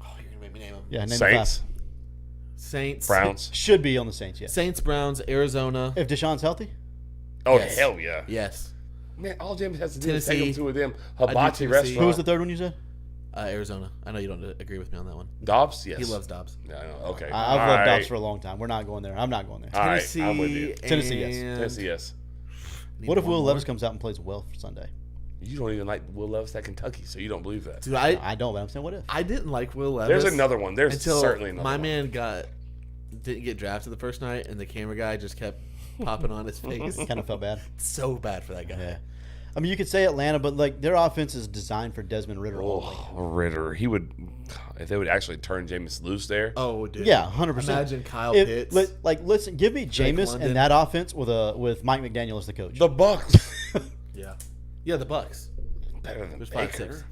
Oh, you're gonna make me name them. Yeah, name Saints, Saints, Browns. should be on the Saints. Yeah. Saints, Browns, Arizona. If Deshaun's healthy, Oh, Yes. hell yeah. Yes. Man, all James has to do is take Tennessee. him to a damn do hibachi Tennessee. restaurant. who was the third one you said? Arizona. I know you don't agree with me on that one. Dobbs? Yes. He loves Dobbs. Yeah, I know. Okay. I've All loved right. Dobbs for a long time. We're not going there. I'm not going there. All right, Tennessee. I'm with you. Tennessee, yes. and- Tennessee, yes. Need What if one Will more? Levis comes out and plays well for Sunday? You don't even like Will Levis at Kentucky, so you don't believe that. Dude, I don't, but I'm saying what if? I didn't like Will Levis. There's another one. There's until certainly another my one. man didn't get drafted the first night, and the camera guy just kept popping on his face. Kind of felt bad. So bad for that guy. Yeah. I mean, you could say Atlanta, but like their offense is designed for Desmond Ritter only. Oh, Ritter. He would, if they would actually turn Jameis loose there. Oh, dude. Yeah, 100%. Imagine Kyle Pitts. Listen, give me Jameis London. and that offense with Mike McDaniel as the coach. The Bucks. Yeah, the Bucks. Better than There's Baker. 5-6.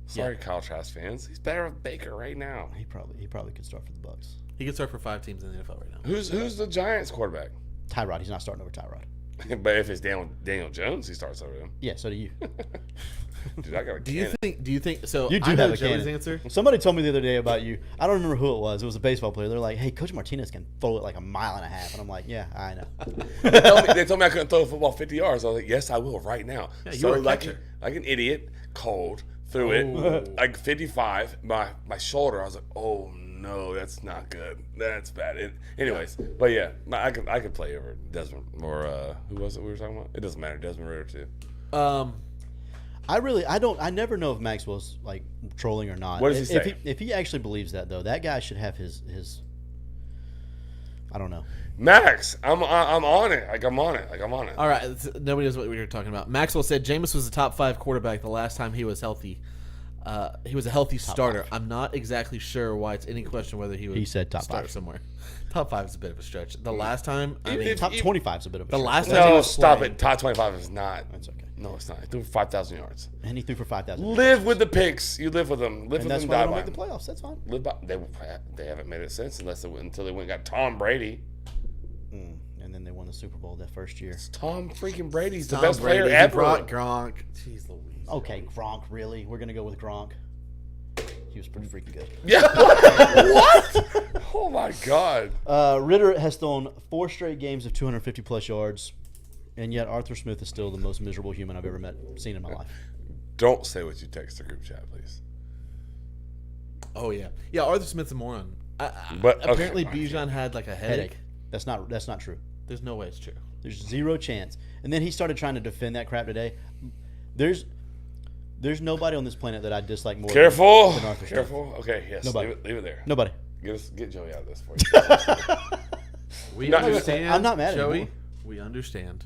Sorry, Kyle Trask fans. He's better than Baker right now. he probably could start for the Bucks. He could start for 5 teams in the NFL right now. Who's the Giants quarterback? Tyrod, he's not starting over Tyrod. But if it's Daniel Jones, he starts over him. Yeah, so do you. Dude, I got a Do you think so? You do I know have a Joey's cannon. answer. Somebody told me the other day about you. I don't remember who it was. It was a baseball player. They're like, "Hey, Coach Martinez can throw it like a mile and a half," and I'm like, "Yeah, I know." They told me I couldn't throw a football 50 yards. I was like, yes, I will right now. Yeah, you so were a like catcher. an idiot, cold, threw Oh. it like 55. My shoulder. I was like, oh no, that's not good. That's bad. Anyways, but yeah, I could play over Desmond or who was it we were talking about? It doesn't matter. Desmond Ritter too. I never know if Maxwell's like trolling or not. What does he say? If he actually believes that though, that guy should have his I don't know. Max, I'm on it. I'm on it. All right, nobody knows what we were talking about. Maxwell said Jameis was a top 5 quarterback the last time he was healthy. He was a healthy starter. 5. I'm not exactly sure why it's any question whether he would He said top start 5. somewhere. Top 5 is a bit of a stretch. The last time, I mean, Top 25 is a bit of a the stretch. last time he No, was stop playing- it. Top 25 is not. That's okay. No, it's not. He threw for 5,000 yards. And he threw for 5,000. Live with the picks. You live with them. Live And with that's them. why they Die don't by make the them. playoffs. That's fine. Live by, they haven't made it since until they went and got Tom Brady. And then they won the Super Bowl that first year. Tom freaking Brady's the Tom best Brady, player he ever. brought Gronk. Jeez Louise. Okay, Gronk, really? We're gonna go with Gronk. He was pretty freaking good. Yeah. What? Oh my God. Ritter has thrown 4 straight games of 250 plus yards, and yet Arthur Smith is still the most miserable human I've ever seen in my life. Don't say what you text the group chat, please. Oh yeah, yeah. Arthur Smith's a moron. But, okay, Apparently, okay. Bijan had like a headache. That's not true. There's no way it's true. There's 0 chance. And then he started trying to defend that crap today. There's nobody on this planet that I dislike more. Careful. Than Arthur Smith. Careful. Okay, yes. Nobody. Leave it there. Nobody. Get Joey out of this for you. We Not- understand. I'm not mad at Joey. him. We understand.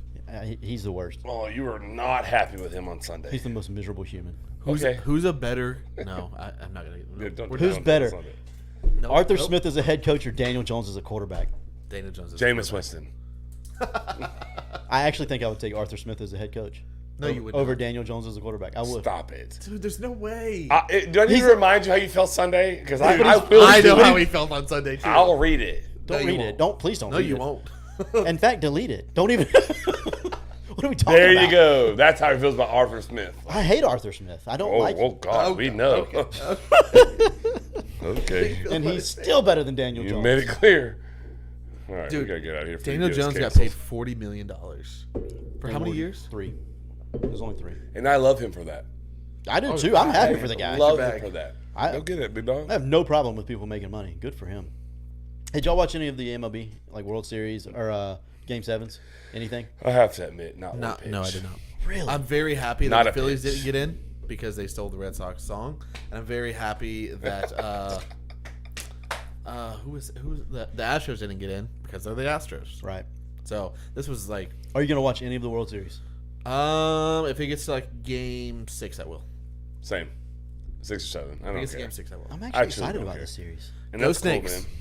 He's the worst. Oh, you were not happy with him on Sunday. He's the most miserable human. Okay. Who's a better? No, I'm not gonna. Yeah, don't- Who's don't- better? don't- No, Arthur nope. Smith is a head coach or Daniel Jones is a quarterback? Dana Jones. Is Jameis Winston. I actually think I would take Arthur Smith as a head coach. No, you would over not. Daniel Jones as a quarterback. I would. Stop it. Dude, there's no way. Do I need He's- to remind you how you felt Sunday? Because I But will. I know do how it. he felt on Sunday too. I'll read it. Don't No, you read won't. it. Don't please don't. no, read you it. won't. In fact, delete it. Don't even. What are we talking There about? you go. That's how he feels about Arthur Smith. I hate Arthur Smith. I don't Oh, like oh him. God, we know. Okay. And he's still better than Daniel You Jones. made it clear. All right, Dude, we gotta get out of here. before Daniel he gets Jones got canceled. paid $40 million for how many years? 3. There's only 3. And I love him for that. I do too. I'm happy I for the guy. love bag. him for that. I- Go get it, big dog. I have no problem with people making money. Good for him. Hey, did y'all watch any of the MLB, like World Series or Game 7s? Anything? I have to admit, not one No, pitch. no, I did not. Really? I'm very happy Not that a the Phillies pitch. didn't get in because they stole the Red Sox song, and I'm very happy that who the Astros didn't get in because they're the Astros. Right. So this was like, Are you going to watch any of the World Series? if it gets to like Game 6, I will. Same. 6 or 7. I If it don't gets to care. Game 6, I will. I'm Actually, excited don't about care. this series. And Go that's cool, Snakes. man.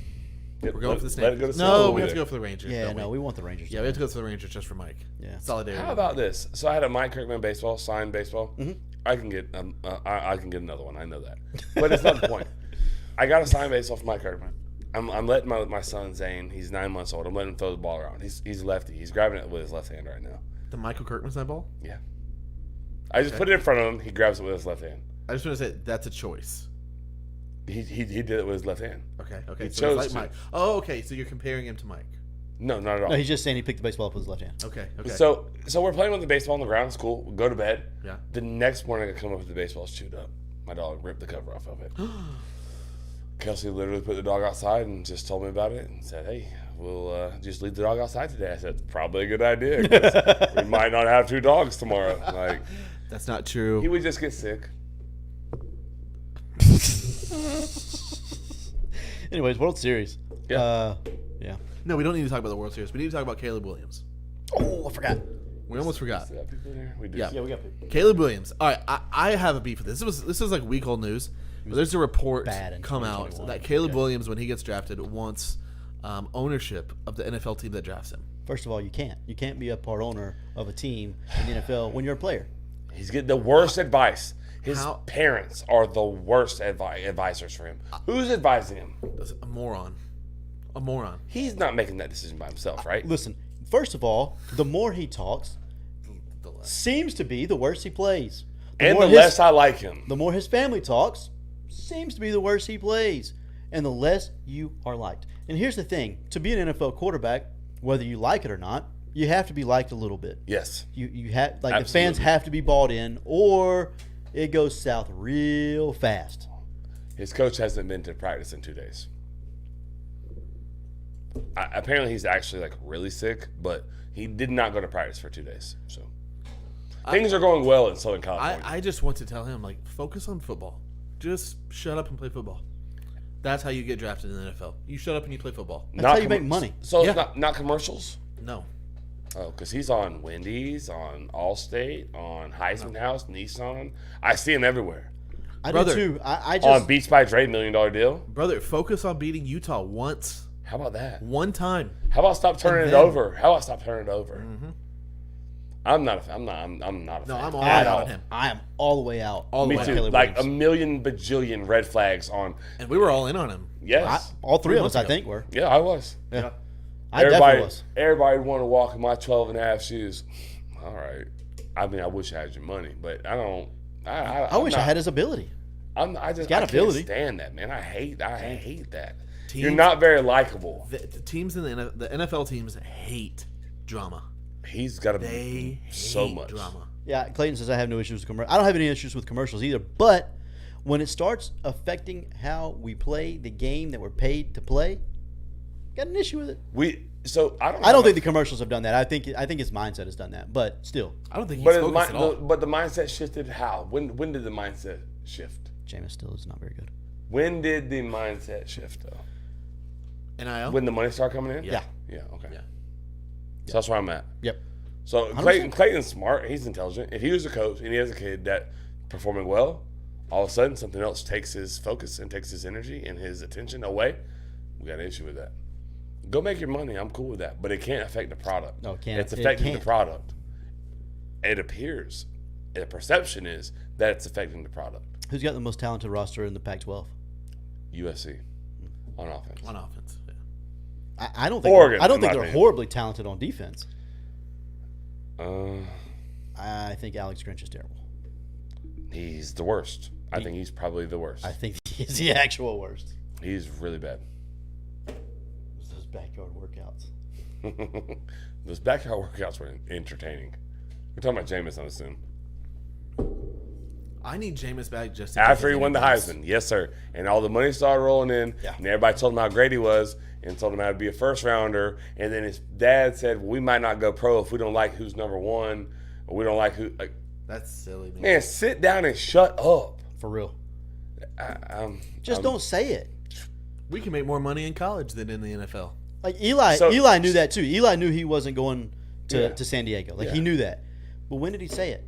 We're going for the Let Snakes. it go to No, Snakes. we have to go for the Rangers. Yeah, don't no, we? we want the Rangers. Yeah, we have to go for the Rangers just for Mike. Yeah. Solidarity. How about this? So I had a Mike Kirkman baseball, signed baseball. Mm-hmm. I can get I can get another one. I know that, but it's not the point. I got a signed baseball for Mike Kirkman. I'm letting my son Zane. He's 9 months old. I'm letting him throw the ball around. He's lefty. He's grabbing it with his left hand right now. the Michael Kirkman side ball? Yeah. I just put it in front of him. He grabs it with his left hand. I just want to say that's a choice. He did it with his left hand. Okay, okay. He So chose it's like to. Mike. Oh, okay. So you're comparing him to Mike. No, not at all. No, he's just saying he picked the baseball up with his left hand. Okay, okay. So we're playing with the baseball on the ground. It's cool. We go to bed. Yeah. The next morning, I come up with the baseball's chewed up. My dog ripped the cover off of it. Kelsey literally put the dog outside and just told me about it and said, "Hey, we'll just leave the dog outside today. I said, probably a good idea. 'Cause we might not have 2 dogs tomorrow. Like, That's not true. he would just get sick. Anyways, World Series. Yeah. Yeah. No, we don't need to talk about the World Series. We need to talk about Caleb Williams. Oh, I forgot. We almost forgot. Is that people there? We do. Yeah. Yeah, we got people. Caleb Williams. All right, I have a beef with this. This was like week old news. But there's a report bad in come out 2021. that Caleb Okay. Williams, when he gets drafted, wants ownership of the NFL team that drafts him. First of all, you can't. You can't be a part owner of a team in the NFL when you're a player. He's getting the worst advice. His How- parents are the worst advisors for him. Who's advising him? That's a moron. A moron. He's not making that decision by himself, right? Listen, first of all, the more he talks, The left. seems to be the worse he plays. And more the his- less I like him. the more his family talks, seems to be the worse he plays, and the less you are liked. And here's the thing: to be an NFL quarterback, whether you like it or not, you have to be liked a little bit. Yes. You have like the Absolutely. fans have to be bought in, or it goes south real fast. His coach hasn't been to practice in 2 days. Apparently, he's actually like really sick, but he did not go to practice for 2 days. So things are going well in Southern California. I just want to tell him, like, focus on football. Just shut up and play football. That's how you get drafted in the NFL. You shut up and you play football. That's how you make money. So Yeah. it's not commercials. No. Oh, because he's on Wendy's, on Allstate, on Heisman House, Nissan. I see him everywhere. I Brother, do too. I On just Beats by Dre, $1 million deal. Brother, focus on beating Utah once. How about that? One time. How about stop turning And it then- over? How about stop turning it over? I'm not a fan. I'm not a No, fan. I'm all At in all. on him. I am all the way out. All the Me way too. out. Caleb Like Williams. a million bajillion red flags on. And we were all in on him. Yes. All three of us, months I ago. think, were. Yeah, I was. Yeah. I definitely was. Everybody want to walk in my 12 and a half shoes. All right. I mean, I wish I had your money, but I don't. I wish I had his ability. I just got I ability. can't stand that, man. I hate that. Teams- You're not very likable. The teams in the NFL teams hate drama. He's got to They be hate so much drama. Yeah, Clayton says I have no issues with commercials. I don't have any issues with commercials either, but when it starts affecting how we play the game that we're paid to play, got an issue with it. I don't think the commercials have done that. I think his mindset has done that, but still, I don't think he's But focused at all. but the mindset shifted how? When did the mindset shift? Jameis still is not very good. When did the mindset shift though? NIL? When the money started coming in? Yeah. Yeah. Okay. Yeah. So that's where I'm at. Yep. So 100%. Clayton's smart. He's intelligent. If he was a coach and he has a kid that performing well, all of a sudden something else takes his focus and takes his energy and his attention away. We got an issue with that. Go make your money. I'm cool with that, but it can't affect the product. No, it can't. It's It affecting the can't. product. It appears, the perception is that it's affecting the product. Who's got the most talented roster in the Pac-12? USC on offense. On offense. Yeah. I don't think. Oregon, I don't in think my they're opinion. horribly talented on defense. Uh, I think Alex Grinch is terrible. he's the worst. I think he's probably the worst. I think he's the actual worst. He's really bad. It's those backyard workouts. Those backyard workouts were entertaining. We're talking about Jameis, I assume. I need Jameis back just After he won the Heisman, yes, sir. And all the money started rolling in, Yeah. and everybody told him how great he was, and told him how to be a first rounder. And then his dad said, "Well, we might not go pro if we don't like who's number one, or we don't like who." Like, That's silly, man. man, sit down and shut up. For real. Just Don't say it. We can make more money in college than in the NFL. Like Eli So- knew that too. Eli knew he wasn't going Yeah. to San Diego. Like Yeah. he knew that. But when did he say it?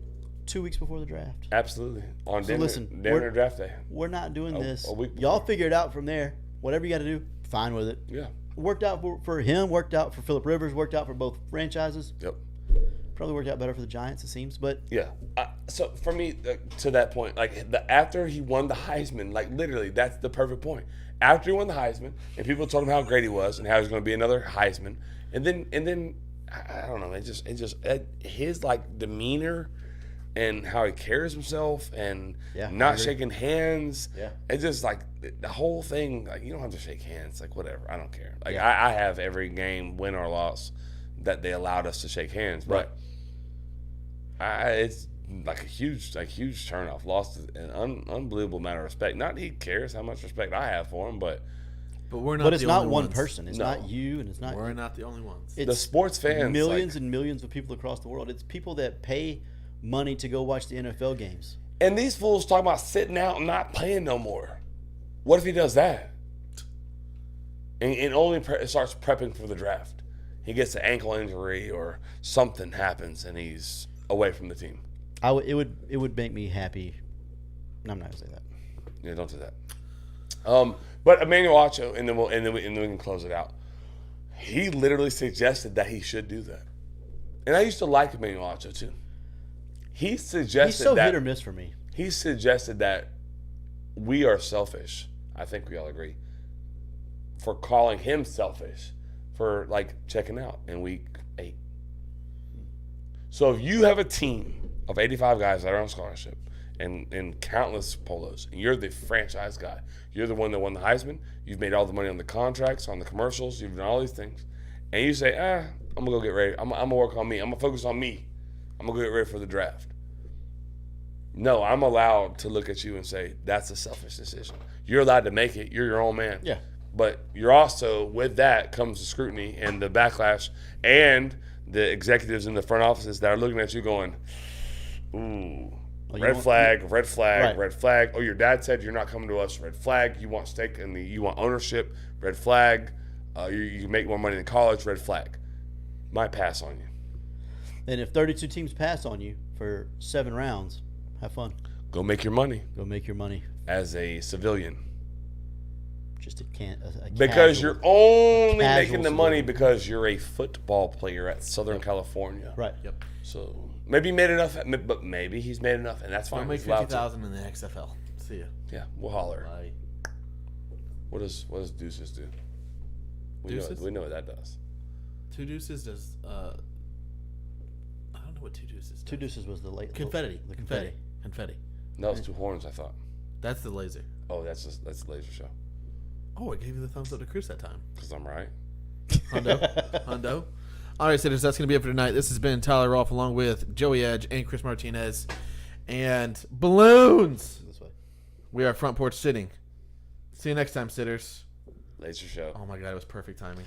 2 weeks before the draft. Absolutely on So listen, Denver we're- draft day. We're not doing this. a week Y'all before. figure it out from there. Whatever you got to do, fine with it. Yeah. Worked out for him, worked out for Phillip Rivers, worked out for both franchises. Yep. Probably worked out better for the Giants, it seems. But Yeah. So for me, to that point, like after he won the Heisman, like literally, that's the perfect point. After he won the Heisman, and people told him how great he was and how he was going to be another Heisman, and then I don't know, his like demeanor and how he carries himself and Yeah, I not agree. shaking hands. Yeah. It's just like the whole thing. Like you don't have to shake hands. Like whatever, I don't care. Like Yeah. I have every game, win or loss, that they allowed us to shake hands, but. It's like a huge turnoff. Lost an unbelievable amount of respect. Not that he cares how much respect I have for him, but But we're not. But it's the not only one ones. person. It's No. not you, and it's not. We're not the only ones. It's The sports fans, millions like- and millions of people across the world. It's people that pay money to go watch the NFL games. And these fools talking about sitting out and not playing no more. What if he does that? And only starts prepping for the draft. He gets an ankle injury or something happens and he's away from the team. It would make me happy. No, I'm not gonna say that. Yeah, don't do that. But Emmanuel Acho, and then we can close it out. He literally suggested that he should do that, and I used to like Emmanuel Acho too. He suggested He's so that hit or miss for me. he suggested that we are selfish. I think we all agree for calling him selfish for like checking out in week 8. So if you have a team of 85 guys that are on scholarship and countless polos, and you're the franchise guy, you're the one that won the Heisman, you've made all the money on the contracts, on the commercials, you've done all these things, and you say, I'm gonna go get ready. I'm gonna work on me. I'm gonna focus on me. I'm gonna go get ready for the draft. No, I'm allowed to look at you and say, that's a selfish decision. You're allowed to make it. You're your own man. Yeah. But you're also, with that comes the scrutiny and the backlash and the executives in the front offices that are looking at you going, ooh, Well, red flag, red flag, Right. red flag. Oh, your dad said you're not coming to us, red flag. You want stake in you want ownership, red flag. You make more money in college, red flag. Might pass on you. And if 32 teams pass on you for 7 rounds, have fun. Go make your money Go make your money. as a civilian. Just a Because casual- you're only casual making the money civilian. because you're a football player at Southern California. right. Yep. So maybe he made enough, but maybe he's made enough, and that's I'll fine. make He's allowed to. 50,000 in the XFL. See ya. Yeah, we'll holler. Bye. What does Deuces do? Deuces? We know what that does. Two Deuces does. I don't know what Two Deuces does. Two Deuces was the late Confetti. The Confetti. Confetti. That was 2 horns, I thought. That's the laser. Oh, that's the laser show. Oh, I gave you the thumbs up to Chris that time. Because I'm right. Hundo. Hundo. All right, sitters, that's going to be it for tonight. This has been Tyler Rolfe along with Joey Edge and Chris Martinez. And balloons. This way. We are front porch sitting. See you next time, sitters. Laser show. Oh my God, it was perfect timing.